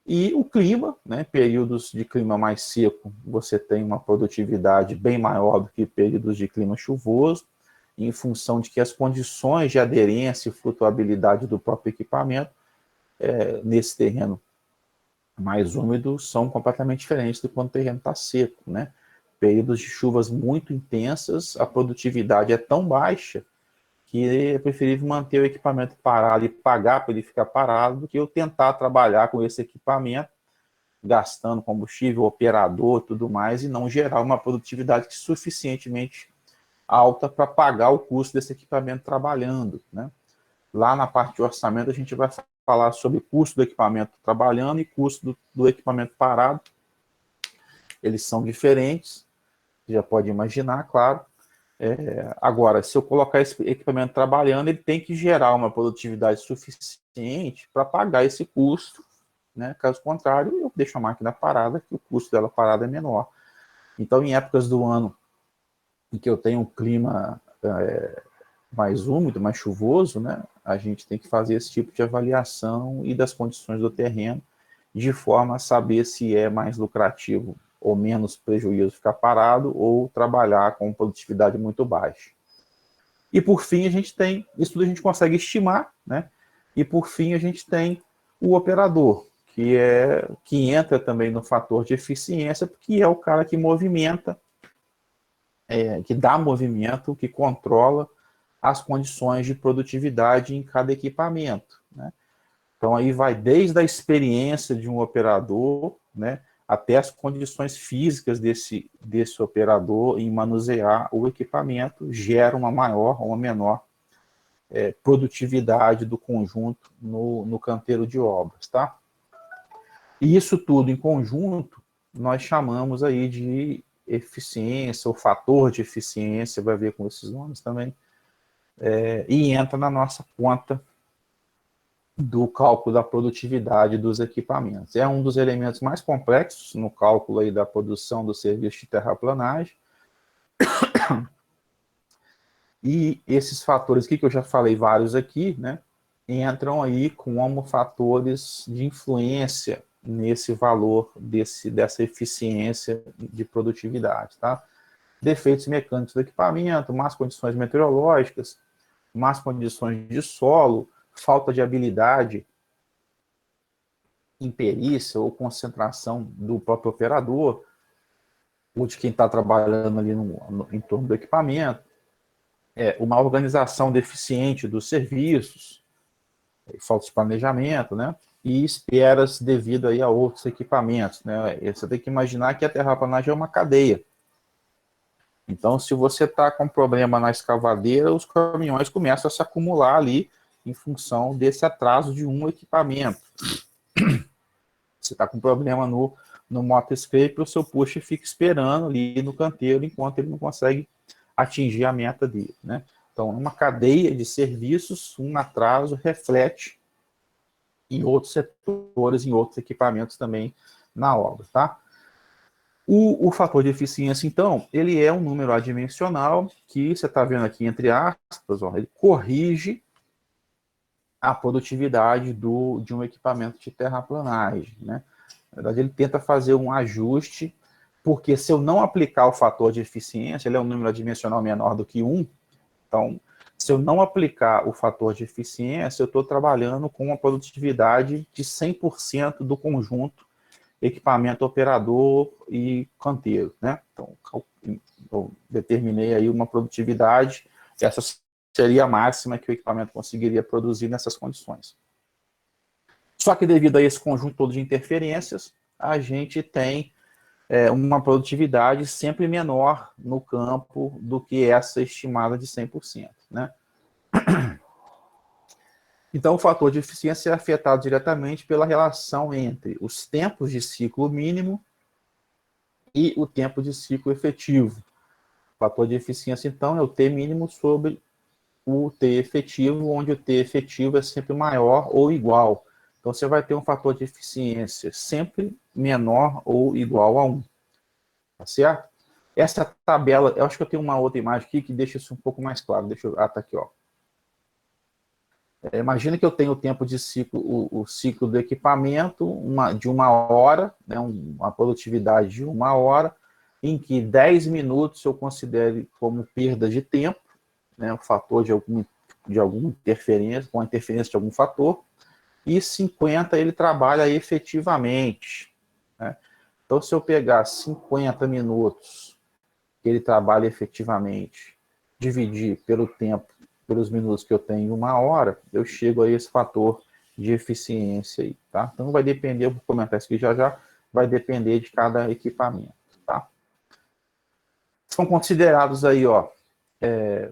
[SPEAKER 1] E o clima, né? Períodos de clima mais seco, você tem uma produtividade bem maior do que períodos de clima chuvoso, em função de que as condições de aderência e flutuabilidade do próprio equipamento nesse terreno mais úmido são completamente diferentes do quando o terreno está seco, né? Períodos de chuvas muito intensas, a produtividade é tão baixa que é preferível manter o equipamento parado e pagar para ele ficar parado do que eu tentar trabalhar com esse equipamento, gastando combustível, operador, tudo mais, e não gerar uma produtividade suficientemente alta para pagar o custo desse equipamento trabalhando, né? Lá na parte de orçamento a gente vai falar sobre o custo do equipamento trabalhando e custo do equipamento parado. Eles são diferentes, já pode imaginar, claro. Agora, se eu colocar esse equipamento trabalhando, ele tem que gerar uma produtividade suficiente para pagar esse custo, né? Caso contrário, eu deixo a máquina parada, que o custo dela parada é menor. Então, em épocas do ano em que eu tenho um clima mais úmido, mais chuvoso, né? A gente tem que fazer esse tipo de avaliação e das condições do terreno, de forma a saber se é mais lucrativo ou menos prejuízo ficar parado ou trabalhar com produtividade muito baixa. E por fim a gente tem, isso tudo a gente consegue estimar, né? E por fim a gente tem o operador, que entra também no fator de eficiência, porque é o cara que movimenta, que dá movimento, que controla as condições de produtividade em cada equipamento, né? Então aí vai desde a experiência de um operador, né, até as condições físicas desse operador em manusear o equipamento, gera uma maior ou uma menor produtividade do conjunto no canteiro de obras, tá? E isso tudo em conjunto, nós chamamos aí de eficiência, ou fator de eficiência, vai ver com esses nomes também, e entra na nossa conta do cálculo da produtividade dos equipamentos. É um dos elementos mais complexos no cálculo aí da produção do serviço de terraplanagem. E esses fatores aqui, que eu já falei vários aqui, né, entram aí como fatores de influência nesse valor dessa eficiência de produtividade, tá? Defeitos mecânicos do equipamento, más condições meteorológicas, más condições de solo, falta de habilidade em perícia ou concentração do próprio operador, ou de quem está trabalhando ali em torno do equipamento, uma organização deficiente dos serviços, falta de planejamento, né? E esperas devido aí a outros equipamentos, né? Você tem que imaginar que a terraplanagem é uma cadeia. Então, se você está com problema na escavadeira, os caminhões começam a se acumular ali em função desse atraso de um equipamento. Você está com problema no motoscrape, o seu push fica esperando ali no canteiro enquanto ele não consegue atingir a meta dele, né? Então, uma cadeia de serviços, um atraso reflete em outros setores, em outros equipamentos também na obra, tá? O fator de eficiência, então, ele é um número adimensional que você está vendo aqui entre aspas, ó, ele corrige a produtividade de um equipamento de terraplanagem, né? Na verdade, ele tenta fazer um ajuste, porque se eu não aplicar o fator de eficiência, ele é um número adimensional menor do que 1, então, se eu não aplicar o fator de eficiência, eu estou trabalhando com uma produtividade de 100% do conjunto equipamento operador e canteiro, né? Então, eu determinei aí uma produtividade, essa seria a máxima que o equipamento conseguiria produzir nessas condições. Só que devido a esse conjunto todo de interferências, a gente tem uma produtividade sempre menor no campo do que essa estimada de 100%, né? Então, o fator de eficiência é afetado diretamente pela relação entre os tempos de ciclo mínimo e o tempo de ciclo efetivo. O fator de eficiência, então, é o T mínimo sobre o T efetivo, onde o T efetivo é sempre maior ou igual. Então, você vai ter um fator de eficiência sempre menor ou igual a 1. Tá certo? Essa tabela, eu acho que eu tenho uma outra imagem aqui que deixa isso um pouco mais claro. Deixa eu... Ah, tá aqui, ó. Imagina que eu tenho o tempo de ciclo, o ciclo do equipamento de 1 hora, né, uma produtividade de 1 hora, em que 10 minutos eu considere como perda de tempo, né, o fator de alguma interferência, com a interferência de algum fator, e 50 ele trabalha efetivamente, né? Então, se eu pegar 50 minutos que ele trabalha efetivamente, dividir pelo tempo pelos minutos que eu tenho em 1 hora, eu chego a esse fator de eficiência aí, tá? Então vai depender, eu vou comentar isso aqui já, vai depender de cada equipamento, tá? São considerados aí, ó,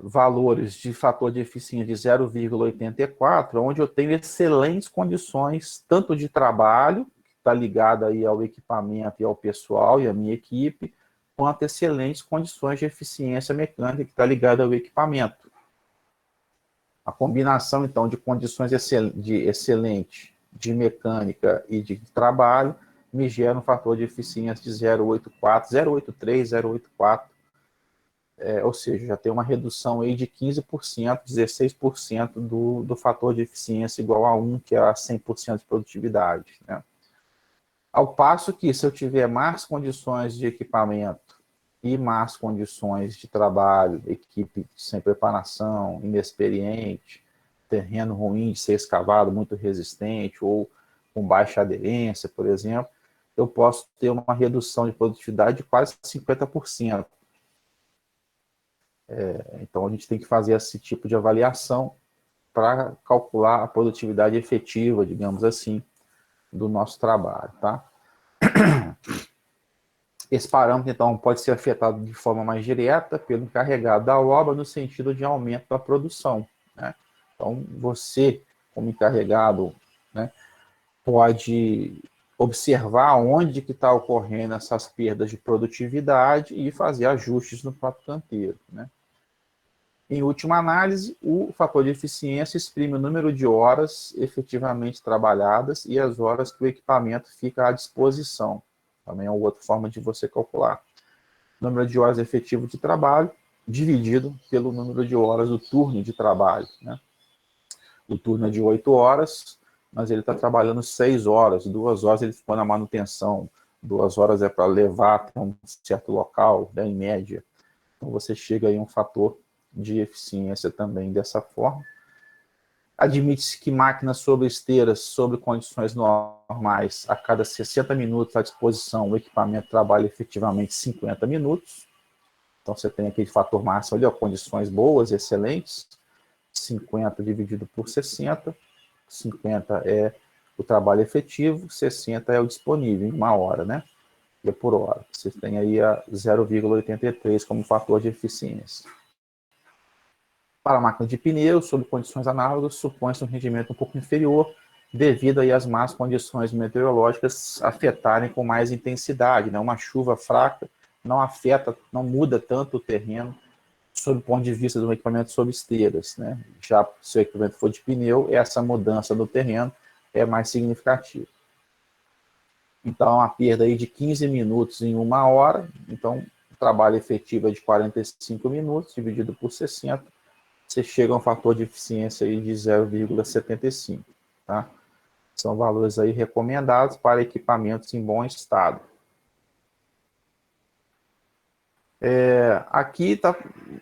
[SPEAKER 1] valores de fator de eficiência de 0,84, onde eu tenho excelentes condições, tanto de trabalho, que está ligado aí ao equipamento e ao pessoal e à minha equipe, quanto excelentes condições de eficiência mecânica, que está ligada ao equipamento. A combinação, então, de condições excelente de mecânica e de trabalho me gera um fator de eficiência de 0,84, 0,83, 0,84, ou seja, já tem uma redução aí de 15%, 16% do fator de eficiência igual a 1, que é a 100% de produtividade, né? Ao passo que, se eu tiver más condições de equipamento e más condições de trabalho, equipe sem preparação, inexperiente, terreno ruim de ser escavado, muito resistente, ou com baixa aderência, por exemplo, eu posso ter uma redução de produtividade de quase 50%. Então, a gente tem que fazer esse tipo de avaliação para calcular a produtividade efetiva, digamos assim, do nosso trabalho, tá? Esse parâmetro, então, pode ser afetado de forma mais direta pelo encarregado da obra no sentido de aumento da produção, né? Então, você, como encarregado, né, pode observar onde que está ocorrendo essas perdas de produtividade e fazer ajustes no próprio canteiro, né? Em última análise, o fator de eficiência exprime o número de horas efetivamente trabalhadas e as horas que o equipamento fica à disposição. Também é uma outra forma de você calcular. O número de horas efetivo de trabalho dividido pelo número de horas do turno de trabalho, né? O turno é de 8 horas, mas ele está trabalhando 6 horas, 2 horas ele ficou na manutenção, 2 horas é para levar até um certo local, né, em média. Então você chega aí a um fator de eficiência também dessa forma. Admite-se que máquinas sobre esteiras, sobre condições normais, a cada 60 minutos à disposição, o equipamento trabalha efetivamente 50 minutos. Então você tem aquele fator máximo ali, ó, condições boas, excelentes, 50 dividido por 60, 50 é o trabalho efetivo, 60 é o disponível, em 1 hora, né? É por hora. Você tem aí a 0,83 como fator de eficiência. Para a máquina de pneus, sob condições análogas, supõe-se um rendimento um pouco inferior, devido aí às más condições meteorológicas afetarem com mais intensidade, né? Uma chuva fraca não afeta, não muda tanto o terreno, sob o ponto de vista do equipamento sob esteiras, né? Já se o equipamento for de pneu, essa mudança no terreno é mais significativa. Então, a perda aí de 15 minutos em 1 hora, então, o trabalho efetivo é de 45 minutos, dividido por 60, você chega a um fator de eficiência aí de 0,75, tá? São valores aí recomendados para equipamentos em bom estado. Aqui está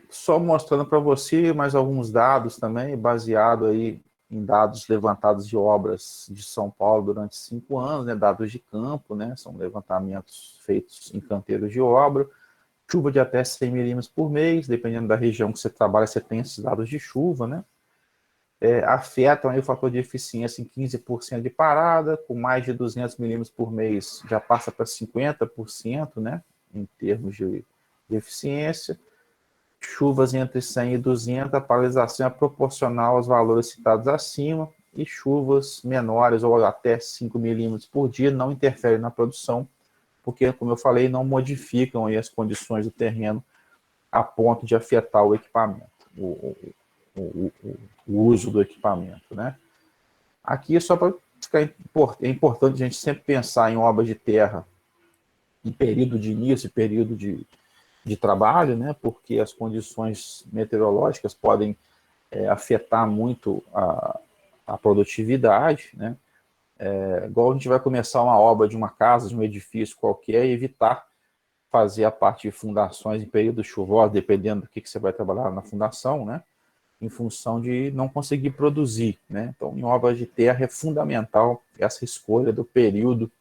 [SPEAKER 1] só mostrando para você mais alguns dados também, baseado aí em dados levantados de obras de São Paulo durante 5 anos, né, dados de campo, né, são levantamentos feitos em canteiros de obra, chuva de até 100 milímetros por mês, dependendo da região que você trabalha, você tem esses dados de chuva, né, afetam aí o fator de eficiência em 15% de parada, com mais de 200 milímetros por mês já passa para 50%, né, em termos de eficiência. Chuvas entre 100 e 200, a paralisação é proporcional aos valores citados acima, e chuvas menores ou até 5 milímetros por dia não interferem na produção, porque, como eu falei, não modificam aí as condições do terreno a ponto de afetar o equipamento, o uso do equipamento, né? Aqui é só para ficar é importante a gente sempre pensar em obras de terra em período de início, período de trabalho, né? Porque as condições meteorológicas podem afetar muito a produtividade, né? Igual a gente vai começar uma obra de uma casa, de um edifício qualquer, e evitar fazer a parte de fundações em período chuvoso, dependendo do que você vai trabalhar na fundação, né? Em função de não conseguir produzir, né? Então, em obras de terra é fundamental essa escolha do período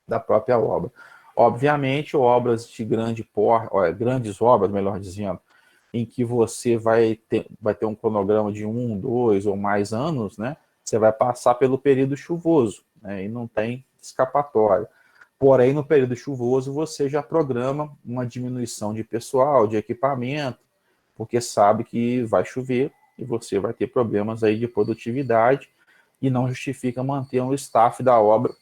[SPEAKER 1] da própria obra. Obviamente, obras de grande porte, grandes obras, melhor dizendo, em que você vai ter um cronograma de 1, 2 ou mais anos, né? Você vai passar pelo período chuvoso, né? E não tem escapatória. Porém, no período chuvoso, você já programa uma diminuição de pessoal, de equipamento, porque sabe que vai chover e você vai ter problemas aí de produtividade e não justifica manter um staff da obra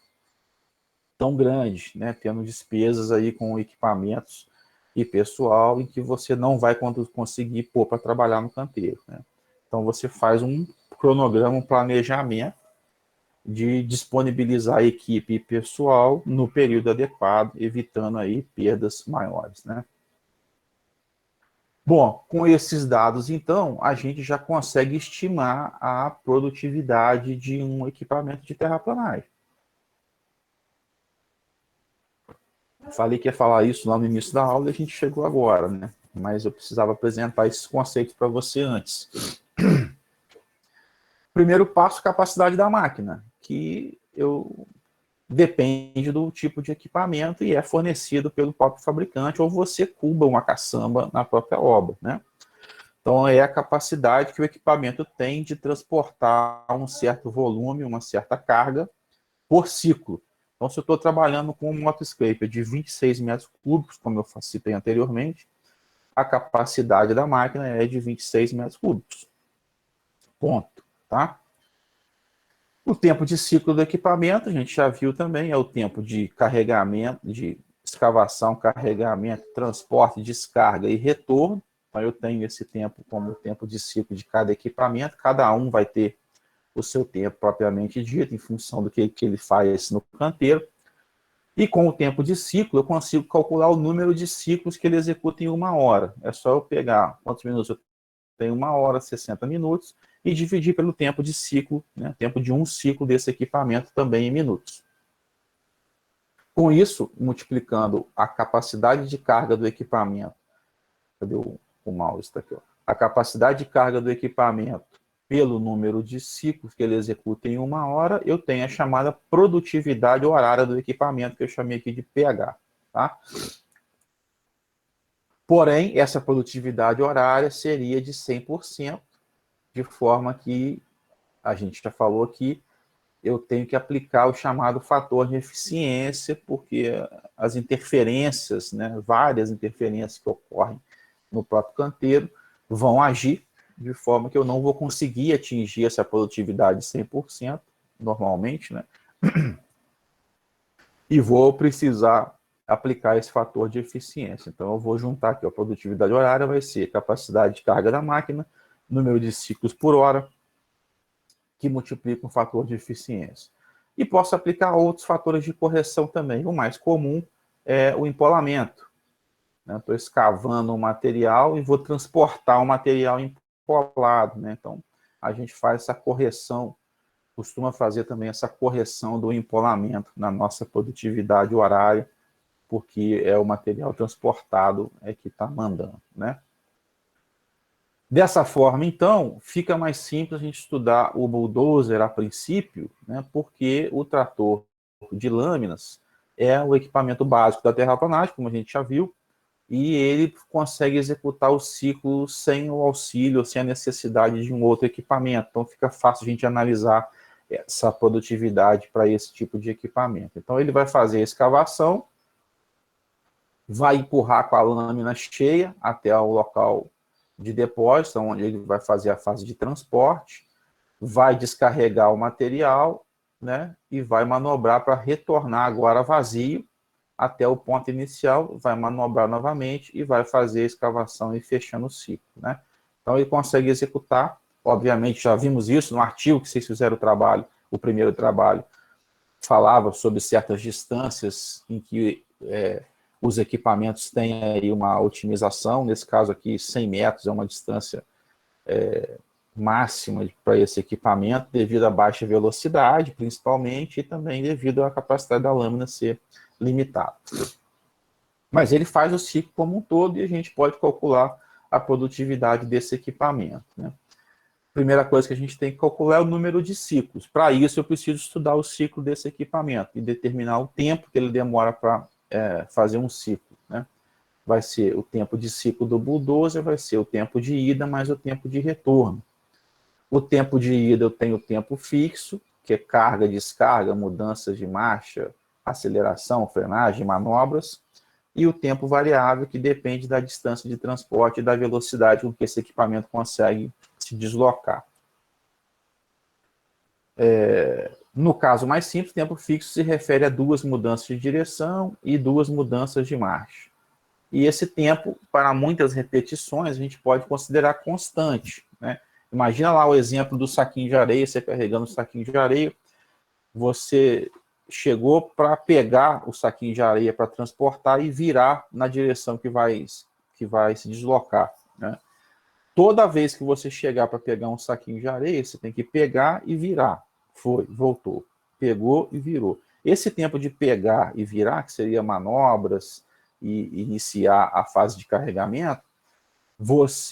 [SPEAKER 1] tão grande, né? Tendo despesas aí com equipamentos e pessoal em que você não vai conseguir pôr para trabalhar no canteiro, né? Então você faz um cronograma, um planejamento de disponibilizar a equipe e pessoal no período adequado, evitando aí perdas maiores, né? Bom, com esses dados, então, a gente já consegue estimar a produtividade de um equipamento de terraplanagem. Falei que ia falar isso lá no início da aula e a gente chegou agora, né? Mas eu precisava apresentar esses conceitos para você antes. Primeiro passo, capacidade da máquina, que depende do tipo de equipamento e é fornecido pelo próprio fabricante, ou você cuba uma caçamba na própria obra, né? Então, é a capacidade que o equipamento tem de transportar um certo volume, uma certa carga por ciclo. Então, se eu estou trabalhando com um motoscraper de 26 metros cúbicos, como eu citei anteriormente, a capacidade da máquina é de 26 metros cúbicos. Ponto. Tá? O tempo de ciclo do equipamento, a gente já viu também, é o tempo de carregamento, de escavação, carregamento, transporte, descarga e retorno. Então, eu tenho esse tempo como o tempo de ciclo de cada equipamento. Cada um vai ter o seu tempo propriamente dito, em função do que ele faz no canteiro. E com o tempo de ciclo, eu consigo calcular o número de ciclos que ele executa em uma hora. É só eu pegar quantos minutos eu tenho, uma hora, 60 minutos, e dividir pelo tempo de ciclo, né, tempo de um ciclo desse equipamento também em minutos. Com isso, multiplicando a capacidade de carga do equipamento, cadê o mouse? Está aqui, ó. A capacidade de carga do equipamento pelo número de ciclos que ele executa em uma hora, eu tenho a chamada produtividade horária do equipamento, que eu chamei aqui de pH. Tá? Porém, essa produtividade horária seria de 100%, de forma que, a gente já falou aqui, eu tenho que aplicar o chamado fator de eficiência, porque as interferências, né, várias interferências que ocorrem no próprio canteiro, vão agir de forma que eu não vou conseguir atingir essa produtividade 100%, normalmente, né? E vou precisar aplicar esse fator de eficiência. Então, eu vou juntar aqui, a produtividade horária vai ser capacidade de carga da máquina, número de ciclos por hora, que multiplica um fator de eficiência. E posso aplicar outros fatores de correção também. O mais comum é o empolamento. Estou escavando um material e vou transportar o material empolado, né? Então, a gente faz essa correção, costuma fazer também essa correção do empolamento na nossa produtividade horária, porque é o material transportado que está mandando, né? Dessa forma, então, fica mais simples a gente estudar o bulldozer a princípio, né? Porque o trator de lâminas é o equipamento básico da terraplanagem, como a gente já viu, e ele consegue executar o ciclo sem o auxílio, sem a necessidade de um outro equipamento. Então, fica fácil a gente analisar essa produtividade para esse tipo de equipamento. Então, ele vai fazer a escavação, vai empurrar com a lâmina cheia até o local de depósito, onde ele vai fazer a fase de transporte, vai descarregar o material, né, e vai manobrar para retornar agora vazio até o ponto inicial, vai manobrar novamente e vai fazer a escavação e fechando o ciclo, né? Então, ele consegue executar, obviamente, já vimos isso no artigo que vocês fizeram o trabalho, o primeiro trabalho, falava sobre certas distâncias em que os equipamentos têm aí uma otimização, nesse caso aqui, 100 metros é uma distância máxima para esse equipamento, devido à baixa velocidade, principalmente, e também devido à capacidade da lâmina ser limitada. Mas ele faz o ciclo como um todo e a gente pode calcular a produtividade desse equipamento, né? Primeira coisa que a gente tem que calcular é o número de ciclos. Para isso, eu preciso estudar o ciclo desse equipamento e determinar o tempo que ele demora para fazer um ciclo, né? vai ser o tempo de ciclo do bulldozer, vai ser o tempo de ida mais o tempo de retorno. O tempo de ida eu tenho o tempo fixo, que é carga, descarga, mudanças de marcha, aceleração, frenagem, manobras, e o tempo variável, que depende da distância de transporte e da velocidade com que esse equipamento consegue se deslocar. No caso mais simples, tempo fixo se refere a 2 mudanças de direção e 2 mudanças de marcha. E esse tempo, para muitas repetições, a gente pode considerar constante, né? Imagina lá o exemplo do saquinho de areia, você carregando o saquinho de areia, você chegou para pegar o saquinho de areia para transportar e virar na direção que vai se deslocar, né? Toda vez que você chegar para pegar um saquinho de areia, você tem que pegar e virar. Foi, voltou. Pegou e virou. Esse tempo de pegar e virar, que seria manobras e iniciar a fase de carregamento,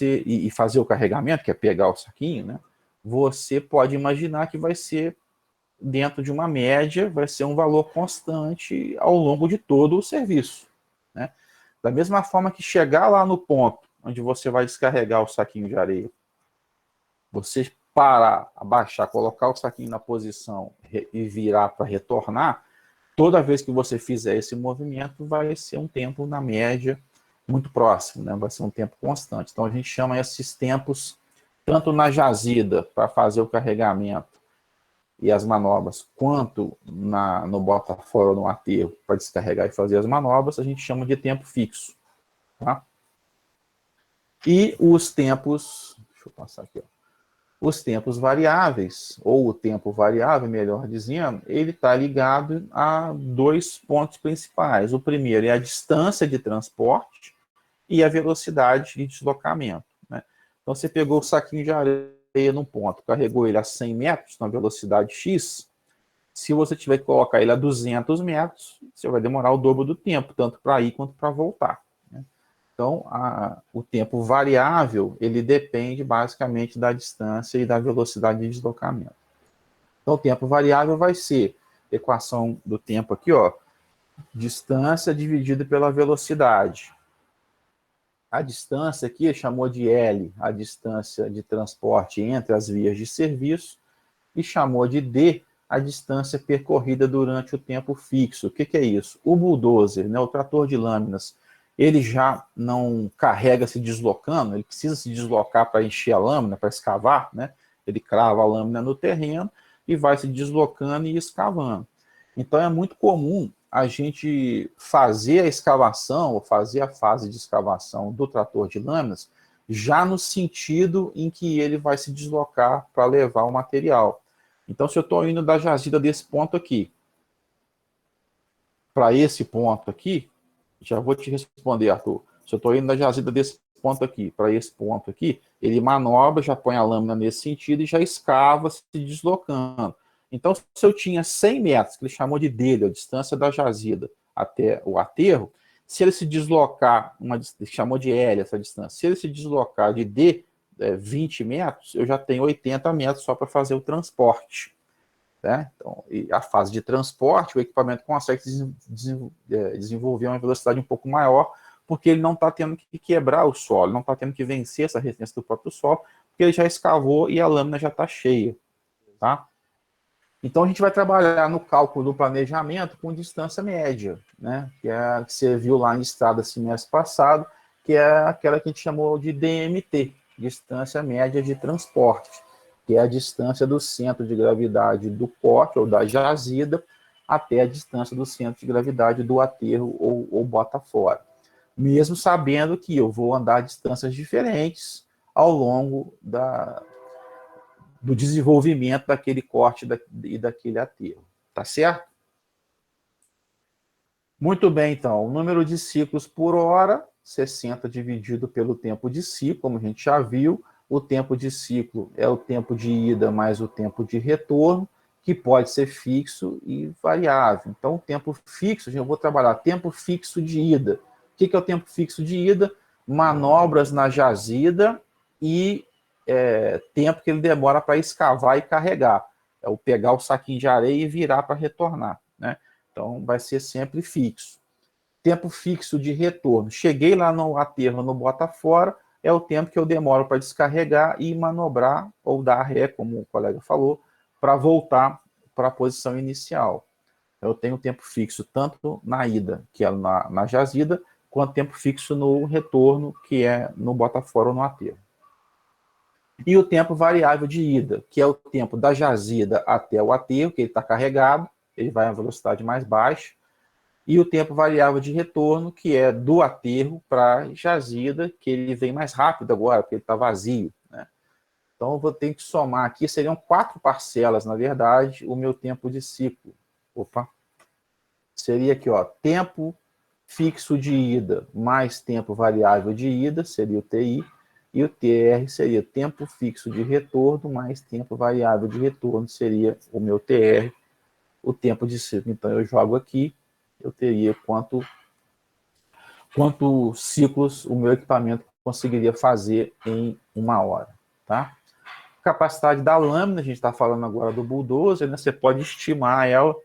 [SPEAKER 1] e fazer o carregamento, que é pegar o saquinho, né? Você pode imaginar que vai ser dentro de uma média, vai ser um valor constante ao longo de todo o serviço, né? Da mesma forma que chegar lá no ponto onde você vai descarregar o saquinho de areia, você parar, abaixar, colocar o saquinho na posição e virar para retornar, toda vez que você fizer esse movimento, vai ser um tempo, na média, muito próximo, né? Vai ser um tempo constante. Então, a gente chama esses tempos, tanto na jazida, para fazer o carregamento e as manobras, quanto no bota-fora ou no aterro, para descarregar e fazer as manobras, a gente chama de tempo fixo. Tá? E os tempos, deixa eu passar aqui, ó. Os tempos variáveis, ou o tempo variável, melhor dizendo, ele está ligado a 2 pontos principais. O primeiro é a distância de transporte e a velocidade de deslocamento, né? Então, você pegou o saquinho de areia num ponto, carregou ele a 100 metros na velocidade X, se você tiver que colocar ele a 200 metros, você vai demorar o dobro do tempo, tanto para ir quanto para voltar, né? Então, o tempo variável, ele depende basicamente da distância e da velocidade de deslocamento. Então, o tempo variável vai ser equação do tempo aqui, ó, distância dividida pela velocidade. A distância aqui chamou de L, a distância de transporte entre as vias de serviço, e chamou de D, a distância percorrida durante o tempo fixo. O que é isso? O bulldozer, né, o trator de lâminas, ele já não carrega se deslocando, ele precisa se deslocar para encher a lâmina, para escavar, né? Ele crava a lâmina no terreno e vai se deslocando e escavando. Então é muito comum a gente fazer a escavação, ou fazer a fase de escavação do trator de lâminas, já no sentido em que ele vai se deslocar para levar o material. Então, se eu estou indo da jazida desse ponto aqui para esse ponto aqui, já vou te responder, Arthur. Se eu estou indo da jazida desse ponto aqui para esse ponto aqui, ele manobra, já põe a lâmina nesse sentido e já escava se deslocando. Então, se eu tinha 100 metros, que ele chamou de dele, a distância da jazida até o aterro, se ele se deslocar, ele chamou de L essa distância, se ele se deslocar de D, 20 metros, eu já tenho 80 metros só para fazer o transporte. Né? Então, a fase de transporte, o equipamento consegue desenvolver uma velocidade um pouco maior, porque ele não está tendo que quebrar o solo, não está tendo que vencer essa resistência do próprio solo, porque ele já escavou e a lâmina já está cheia. Tá? Então, a gente vai trabalhar no cálculo do planejamento com distância média, né? Que é a que você viu lá em estrada semestre passado, que é aquela que a gente chamou de DMT, distância média de transporte, que é a distância do centro de gravidade do corte ou da jazida até a distância do centro de gravidade do aterro ou bota fora. Mesmo sabendo que eu vou andar a distâncias diferentes ao longo do desenvolvimento daquele corte e daquele aterro. Tá certo? Muito bem, então. O número de ciclos por hora, 60 dividido pelo tempo de ciclo, como a gente já viu. O tempo de ciclo é o tempo de ida mais o tempo de retorno, que pode ser fixo e variável. Então, o tempo fixo, eu vou trabalhar tempo fixo de ida. O que é o tempo fixo de ida? Manobras na jazida e tempo que ele demora para escavar e carregar. É o pegar o saquinho de areia e virar para retornar, né? Então, vai ser sempre fixo. Tempo fixo de retorno. Cheguei lá no aterro, no bota fora, é o tempo que eu demoro para descarregar e manobrar, ou dar ré, como o colega falou, para voltar para a posição inicial. Eu tenho tempo fixo tanto na ida, que é na jazida, quanto tempo fixo no retorno, que é no bota fora ou no aterro. E o tempo variável de ida, que é o tempo da jazida até o aterro, que ele está carregado, ele vai a velocidade mais baixa, e o tempo variável de retorno, que é do aterro para a jazida, que ele vem mais rápido agora, porque ele está vazio, né? Então, eu vou ter que somar aqui, seriam 4 parcelas, na verdade, o meu tempo de ciclo. Opa! Seria aqui, ó, tempo fixo de ida mais tempo variável de ida, seria o TI, e o TR seria tempo fixo de retorno mais tempo variável de retorno, seria o meu TR, o tempo de ciclo. Então, eu jogo aqui, eu teria quantos ciclos o meu equipamento conseguiria fazer em 1 hora, tá? Capacidade da lâmina, a gente está falando agora do bulldozer, né? Você pode estimar ela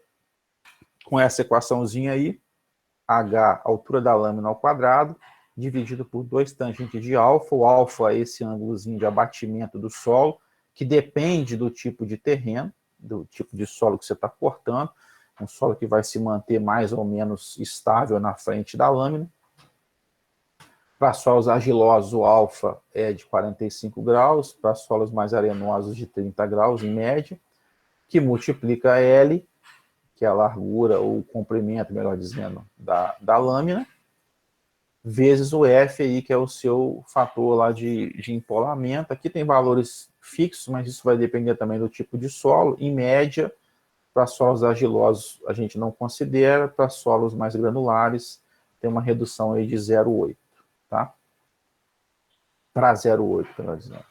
[SPEAKER 1] com essa equaçãozinha aí, H, altura da lâmina ao quadrado, dividido por 2 tangentes de alfa. O alfa é esse ângulozinho de abatimento do solo, que depende do tipo de terreno, do tipo de solo que você está cortando, um solo que vai se manter mais ou menos estável na frente da lâmina. Para solos argilosos, o alfa é de 45 graus, para solos mais arenosos de 30 graus, em média, que multiplica L, que é a largura, ou o comprimento, melhor dizendo, da lâmina, vezes o F aí, que é o seu fator lá de empolamento. Aqui tem valores fixos, mas isso vai depender também do tipo de solo. Em média, para solos argilosos a gente não considera, para solos mais granulares tem uma redução aí de 0,8, tá? Para 0,8, melhor dizendo.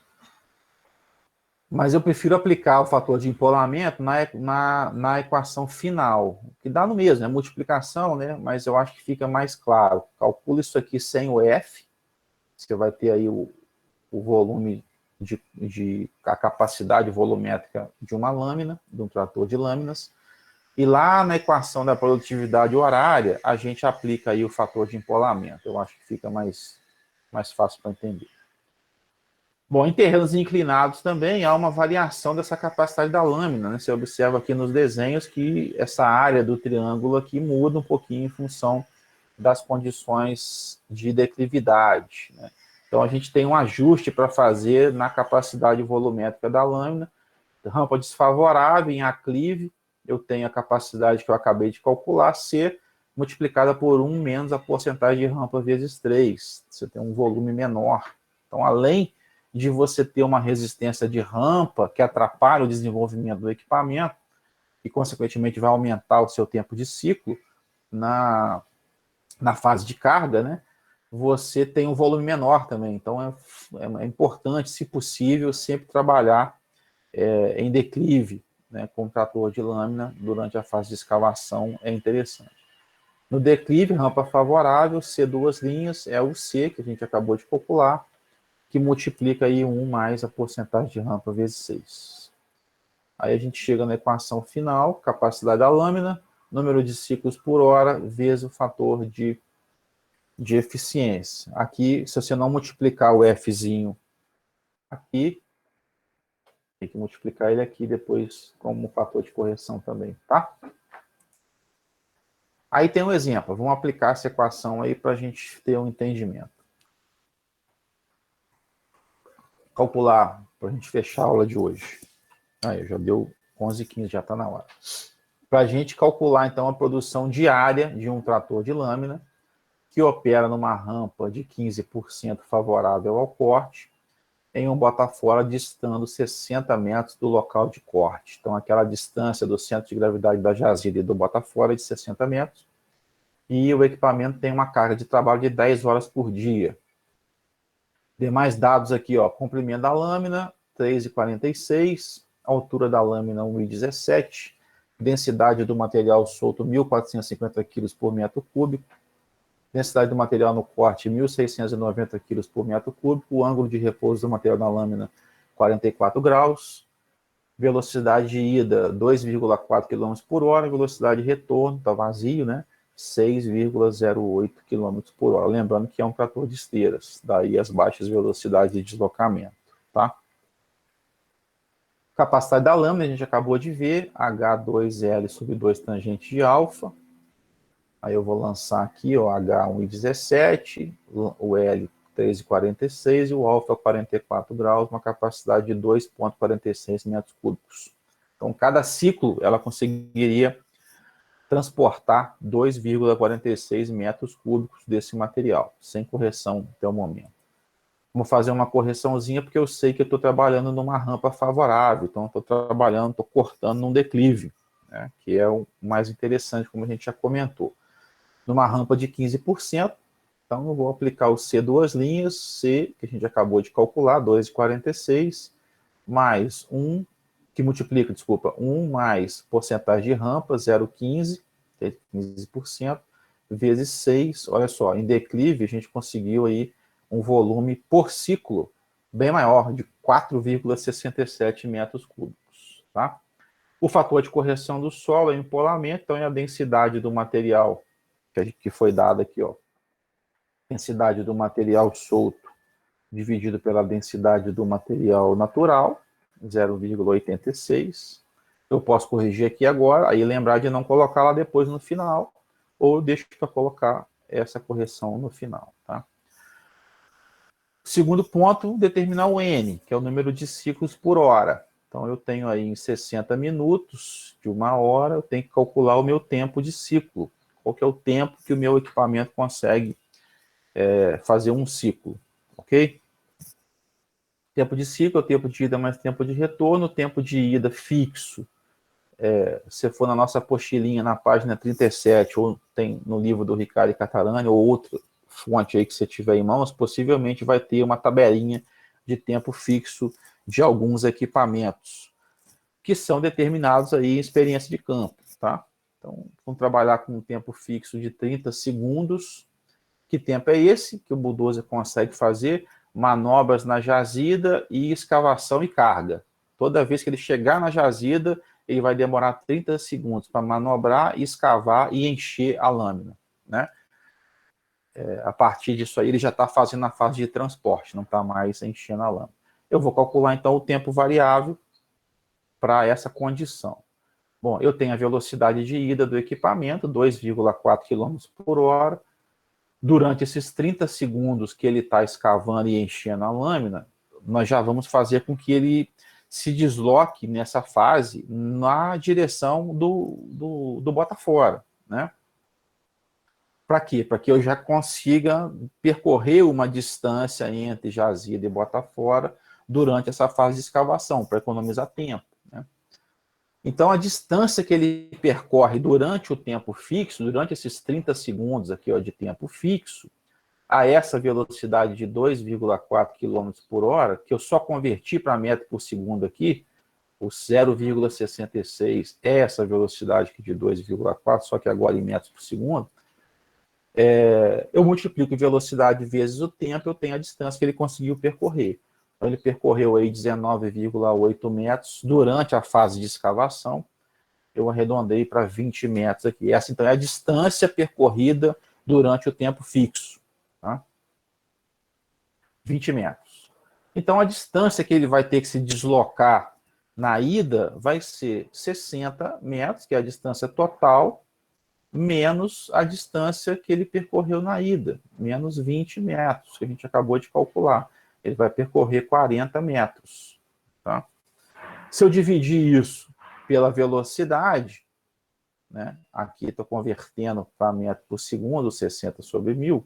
[SPEAKER 1] Mas eu prefiro aplicar o fator de empolamento na equação final, que dá no mesmo, é multiplicação, né? Mas eu acho que fica mais claro. Calcula isso aqui sem o F, você vai ter aí o volume a capacidade volumétrica de uma lâmina, de um trator de lâminas, e lá na equação da produtividade horária, a gente aplica aí o fator de empolamento. Eu acho que fica mais fácil para entender. Bom, em terrenos inclinados também há uma variação dessa capacidade da lâmina, né? Você observa aqui nos desenhos que essa área do triângulo aqui muda um pouquinho em função das condições de declividade, né? Então a gente tem um ajuste para fazer na capacidade volumétrica da lâmina. Rampa desfavorável em aclive, eu tenho a capacidade que eu acabei de calcular, C multiplicada por 1 menos a porcentagem de rampa vezes 3. Você tem um volume menor. Então, além de você ter uma resistência de rampa que atrapalha o desenvolvimento do equipamento e, consequentemente, vai aumentar o seu tempo de ciclo na fase de carga, né? Você tem um volume menor também. Então, é importante, se possível, sempre trabalhar em declive, né, com trator de lâmina durante a fase de escavação, é interessante. No declive, rampa favorável, C duas linhas, é o C, que a gente acabou de calcular, que multiplica aí 1 mais a porcentagem de rampa vezes 6. Aí a gente chega na equação final, capacidade da lâmina, número de ciclos por hora, vezes o fator de eficiência. Aqui, se você não multiplicar o Fzinho aqui, tem que multiplicar ele aqui depois como fator de correção também, tá? Aí tem um exemplo, vamos aplicar essa equação aí para a gente ter um entendimento. Calcular, para a gente fechar a aula de hoje. Aí, já deu 11h15, já está na hora. Para a gente calcular, então, a produção diária de um trator de lâmina, que opera numa rampa de 15% favorável ao corte, em um bota-fora distando 60 metros do local de corte. Então, aquela distância do centro de gravidade da jazida e do bota-fora é de 60 metros. E o equipamento tem uma carga de trabalho de 10 horas por dia. Demais dados aqui, ó, comprimento da lâmina, 3,46, altura da lâmina, 1,17, densidade do material solto, 1.450 kg por metro cúbico, densidade do material no corte, 1.690 kg por metro cúbico, o ângulo de repouso do material na lâmina, 44 graus, velocidade de ida, 2,4 km por hora, velocidade de retorno, está vazio, né? 6,08 km por hora. Lembrando que é um trator de esteiras, daí as baixas velocidades de deslocamento, tá? Capacidade da lâmina, a gente acabou de ver, H2L sobre 2 tangente de alfa. Aí eu vou lançar aqui, ó, H1,17, o L 3,46 e o alfa 44 graus, uma capacidade de 2,46 metros cúbicos. Então, cada ciclo ela conseguiria transportar 2,46 metros cúbicos desse material, sem correção até o momento. Vou fazer uma correçãozinha, porque eu sei que eu estou trabalhando numa rampa favorável, então estou trabalhando, estou cortando num declive, né, que é o mais interessante, como a gente já comentou. Numa rampa de 15%, então eu vou aplicar o C duas linhas, C, que a gente acabou de calcular, 2,46, mais 1, que multiplica, desculpa, 1 mais porcentagem de rampa, 0,15, 15%, vezes 6, olha só, em declive a gente conseguiu aí um volume por ciclo bem maior, de 4,67 metros cúbicos, tá? O fator de correção do solo é o empolamento, então é a densidade do material que foi dada aqui, ó. Densidade do material solto dividido pela densidade do material natural, 0,86. Eu posso corrigir aqui agora, aí lembrar de não colocar lá depois no final, ou deixo para colocar essa correção no final, tá? Segundo ponto, determinar o N, que é o número de ciclos por hora. Então, eu tenho aí em 60 minutos de uma hora, eu tenho que calcular o meu tempo de ciclo. Qual que é o tempo que o meu equipamento consegue fazer um ciclo, ok? Tempo de ciclo é o tempo de ida mais tempo de retorno, tempo de ida fixo. Se for na nossa apostilinha, na página 37, ou tem no livro do Ricardo Catalani, ou outra fonte aí que você tiver em mãos, possivelmente vai ter uma tabelinha de tempo fixo de alguns equipamentos, que são determinados aí em experiência de campo, tá? Então, vamos trabalhar com um tempo fixo de 30 segundos. Que tempo é esse que o bulldozer consegue fazer? Manobras na jazida e escavação e carga. Toda vez que ele chegar na jazida, ele vai demorar 30 segundos para manobrar, escavar e encher a lâmina, né? A partir disso aí, ele já está fazendo a fase de transporte, não está mais enchendo a lâmina. Eu vou calcular, então, o tempo variável para essa condição. Bom, eu tenho a velocidade de ida do equipamento, 2,4 km por hora. Durante esses 30 segundos que ele está escavando e enchendo a lâmina, nós já vamos fazer com que ele se desloque nessa fase na direção do bota fora, né? Para quê? Para que eu já consiga percorrer uma distância entre jazida e bota fora durante essa fase de escavação, para economizar tempo, né? Então, a distância que ele percorre durante o tempo fixo, durante esses 30 segundos aqui, ó, de tempo fixo, a essa velocidade de 2,4 km por hora, que eu só converti para metro por segundo aqui, o 0,66 é essa velocidade aqui de 2,4, só que agora em metros por segundo, eu multiplico velocidade vezes o tempo, eu tenho a distância que ele conseguiu percorrer. Então, ele percorreu aí 19,8 metros durante a fase de escavação. Eu arredondei para 20 metros aqui. Essa, então, é a distância percorrida durante o tempo fixo. Tá? 20 metros. Então, a distância que ele vai ter que se deslocar na ida vai ser 60 metros, que é a distância total, menos a distância que ele percorreu na ida, menos 20 metros, que a gente acabou de calcular. Ele vai percorrer 40 metros. Tá? Se eu dividir isso pela velocidade, né, aqui estou convertendo para metro por segundo, 60 sobre 1000,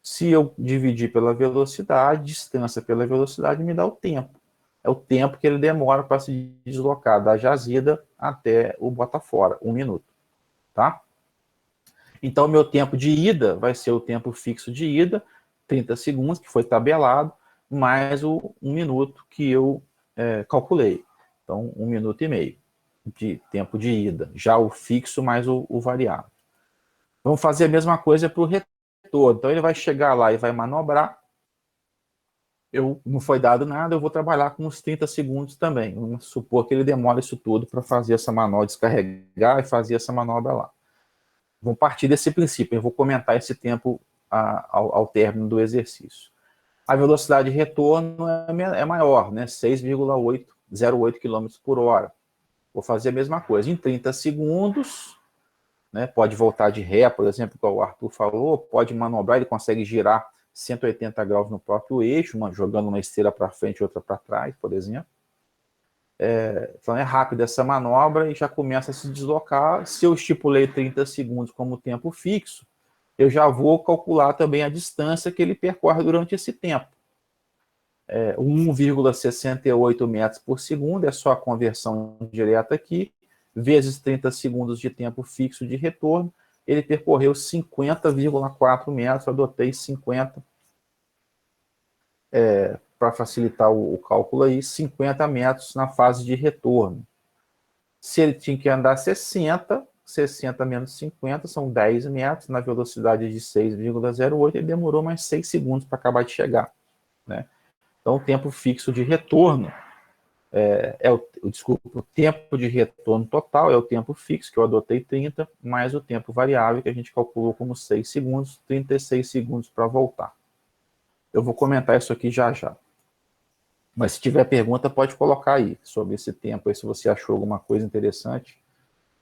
[SPEAKER 1] se eu dividir pela velocidade, distância pela velocidade me dá o tempo. É o tempo que ele demora para se deslocar da jazida até o bota fora, 1 minuto. Tá? Então, o meu tempo de ida vai ser o tempo fixo de ida, 30 segundos, que foi tabelado, mais o 1 minuto que eu calculei. Então, 1 minuto e meio de tempo de ida. Já o fixo mais o variável. Vamos fazer a mesma coisa para o retorno. Então, ele vai chegar lá e vai manobrar. Não foi dado nada, eu vou trabalhar com uns 30 segundos também. Vamos supor que ele demora isso tudo para fazer essa manobra, descarregar e fazer essa manobra lá. Vamos partir desse princípio, eu vou comentar esse tempo ao término do exercício. A velocidade de retorno é maior, né? 6,08 km por hora. Vou fazer a mesma coisa. Em 30 segundos, né, pode voltar de ré, por exemplo, como o Arthur falou, pode manobrar, ele consegue girar 180 graus no próprio eixo, jogando uma esteira para frente e outra para trás, por exemplo. Então é rápida essa manobra e já começa a se deslocar. Se eu estipulei 30 segundos como tempo fixo, eu já vou calcular também a distância que ele percorre durante esse tempo. 1,68 metros por segundo, é só a conversão direta aqui, vezes 30 segundos de tempo fixo de retorno, ele percorreu 50,4 metros, adotei 50, para facilitar o cálculo aí, 50 metros na fase de retorno. Se ele tinha que andar 60 menos 50 são 10 metros, na velocidade de 6,08, ele demorou mais 6 segundos para acabar de chegar, né? Então, o tempo fixo de retorno o tempo de retorno total é o tempo fixo, que eu adotei 30, mais o tempo variável, que a gente calculou como 6 segundos, 36 segundos para voltar. Eu vou comentar isso aqui já já. Mas se tiver pergunta, pode colocar aí sobre esse tempo, aí, se você achou alguma coisa interessante,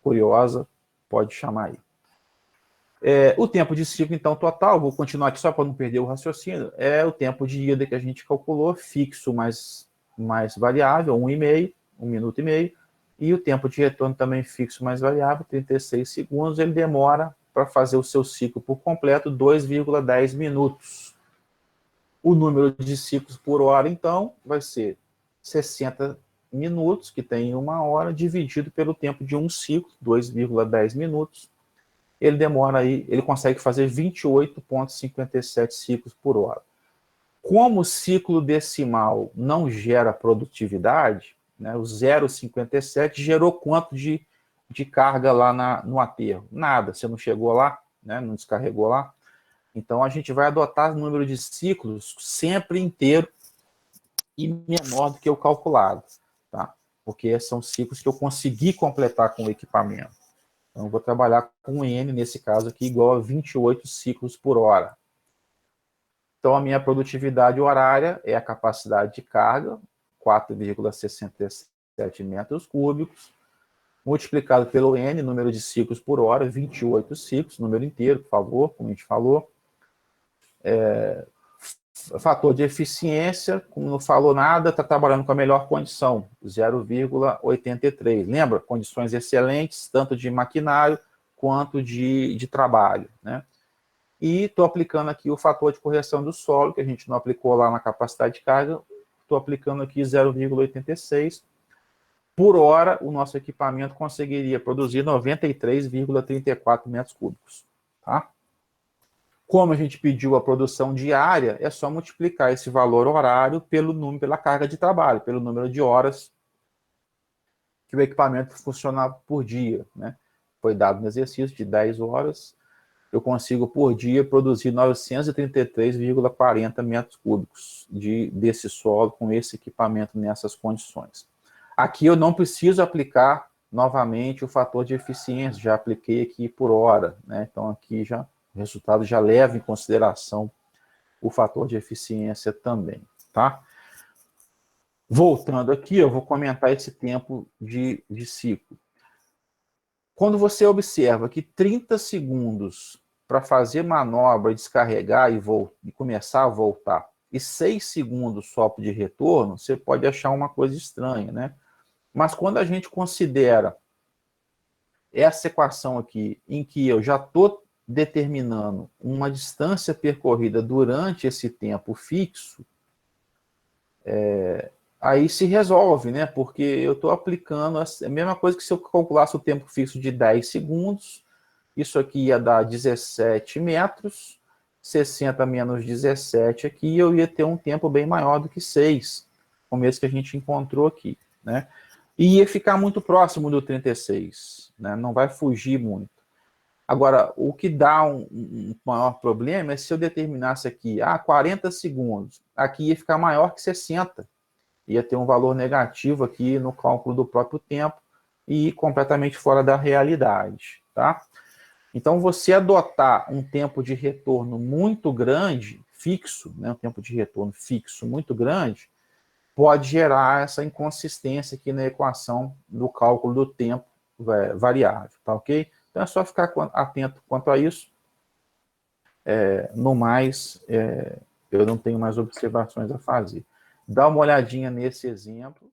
[SPEAKER 1] curiosa, pode chamar aí. O tempo de ciclo, então, total, vou continuar aqui só para não perder o raciocínio, é o tempo de ida que a gente calculou, fixo mais variável, 1,5, 1 minuto e meio, e o tempo de retorno também fixo mais variável, 36 segundos, ele demora para fazer o seu ciclo por completo 2,10 minutos. O número de ciclos por hora, então, vai ser 60 minutos, que tem 1 hora, dividido pelo tempo de um ciclo, 2,10 minutos, ele demora aí, ele consegue fazer 28,57 ciclos por hora. Como o ciclo decimal não gera produtividade, né, o 0,57 gerou quanto de carga lá no aterro? Nada, você não chegou lá, né, não descarregou lá. Então, a gente vai adotar o número de ciclos sempre inteiro e menor do que o calculado, tá? Porque são ciclos que eu consegui completar com o equipamento. Então, eu vou trabalhar com N, nesse caso aqui, igual a 28 ciclos por hora. Então, a minha produtividade horária é a capacidade de carga, 4,67 metros cúbicos, multiplicado pelo N, número de ciclos por hora, 28 ciclos, número inteiro, por favor, como a gente falou. Fator de eficiência, como não falou nada, está trabalhando com a melhor condição, 0,83. Lembra? Condições excelentes, tanto de maquinário quanto de trabalho, né? E estou aplicando aqui o fator de correção do solo, que a gente não aplicou lá na capacidade de carga, estou aplicando aqui 0,86. Por hora, o nosso equipamento conseguiria produzir 93,34 metros cúbicos, tá? Como a gente pediu a produção diária, é só multiplicar esse valor horário pela carga de trabalho, pelo número de horas que o equipamento funciona por dia, né? Foi dado no exercício de 10 horas, eu consigo por dia produzir 933,40 metros cúbicos desse solo com esse equipamento nessas condições. Aqui eu não preciso aplicar novamente o fator de eficiência, já apliquei aqui por hora, né? Então aqui já o resultado já leva em consideração o fator de eficiência também, tá? Voltando aqui, eu vou comentar esse tempo de ciclo. Quando você observa que 30 segundos para fazer manobra, descarregar e começar a voltar, e 6 segundos só de retorno, você pode achar uma coisa estranha, né? Mas quando a gente considera essa equação aqui, em que eu já estou determinando uma distância percorrida durante esse tempo fixo, aí se resolve, né? Porque eu estou aplicando a mesma coisa que se eu calculasse o tempo fixo de 10 segundos, isso aqui ia dar 17 metros, 60 menos 17 aqui, eu ia ter um tempo bem maior do que 6, como esse que a gente encontrou aqui, né? E ia ficar muito próximo do 36, né? Não vai fugir muito. Agora, o que dá um maior problema é se eu determinasse aqui, 40 segundos, aqui ia ficar maior que 60, ia ter um valor negativo aqui no cálculo do próprio tempo e completamente fora da realidade, tá? Então, você adotar um tempo de retorno muito grande, fixo, né, um tempo de retorno fixo muito grande, pode gerar essa inconsistência aqui na equação do cálculo do tempo variável, tá ok? Então, é só ficar atento quanto a isso. No mais, eu não tenho mais observações a fazer. Dá uma olhadinha nesse exemplo.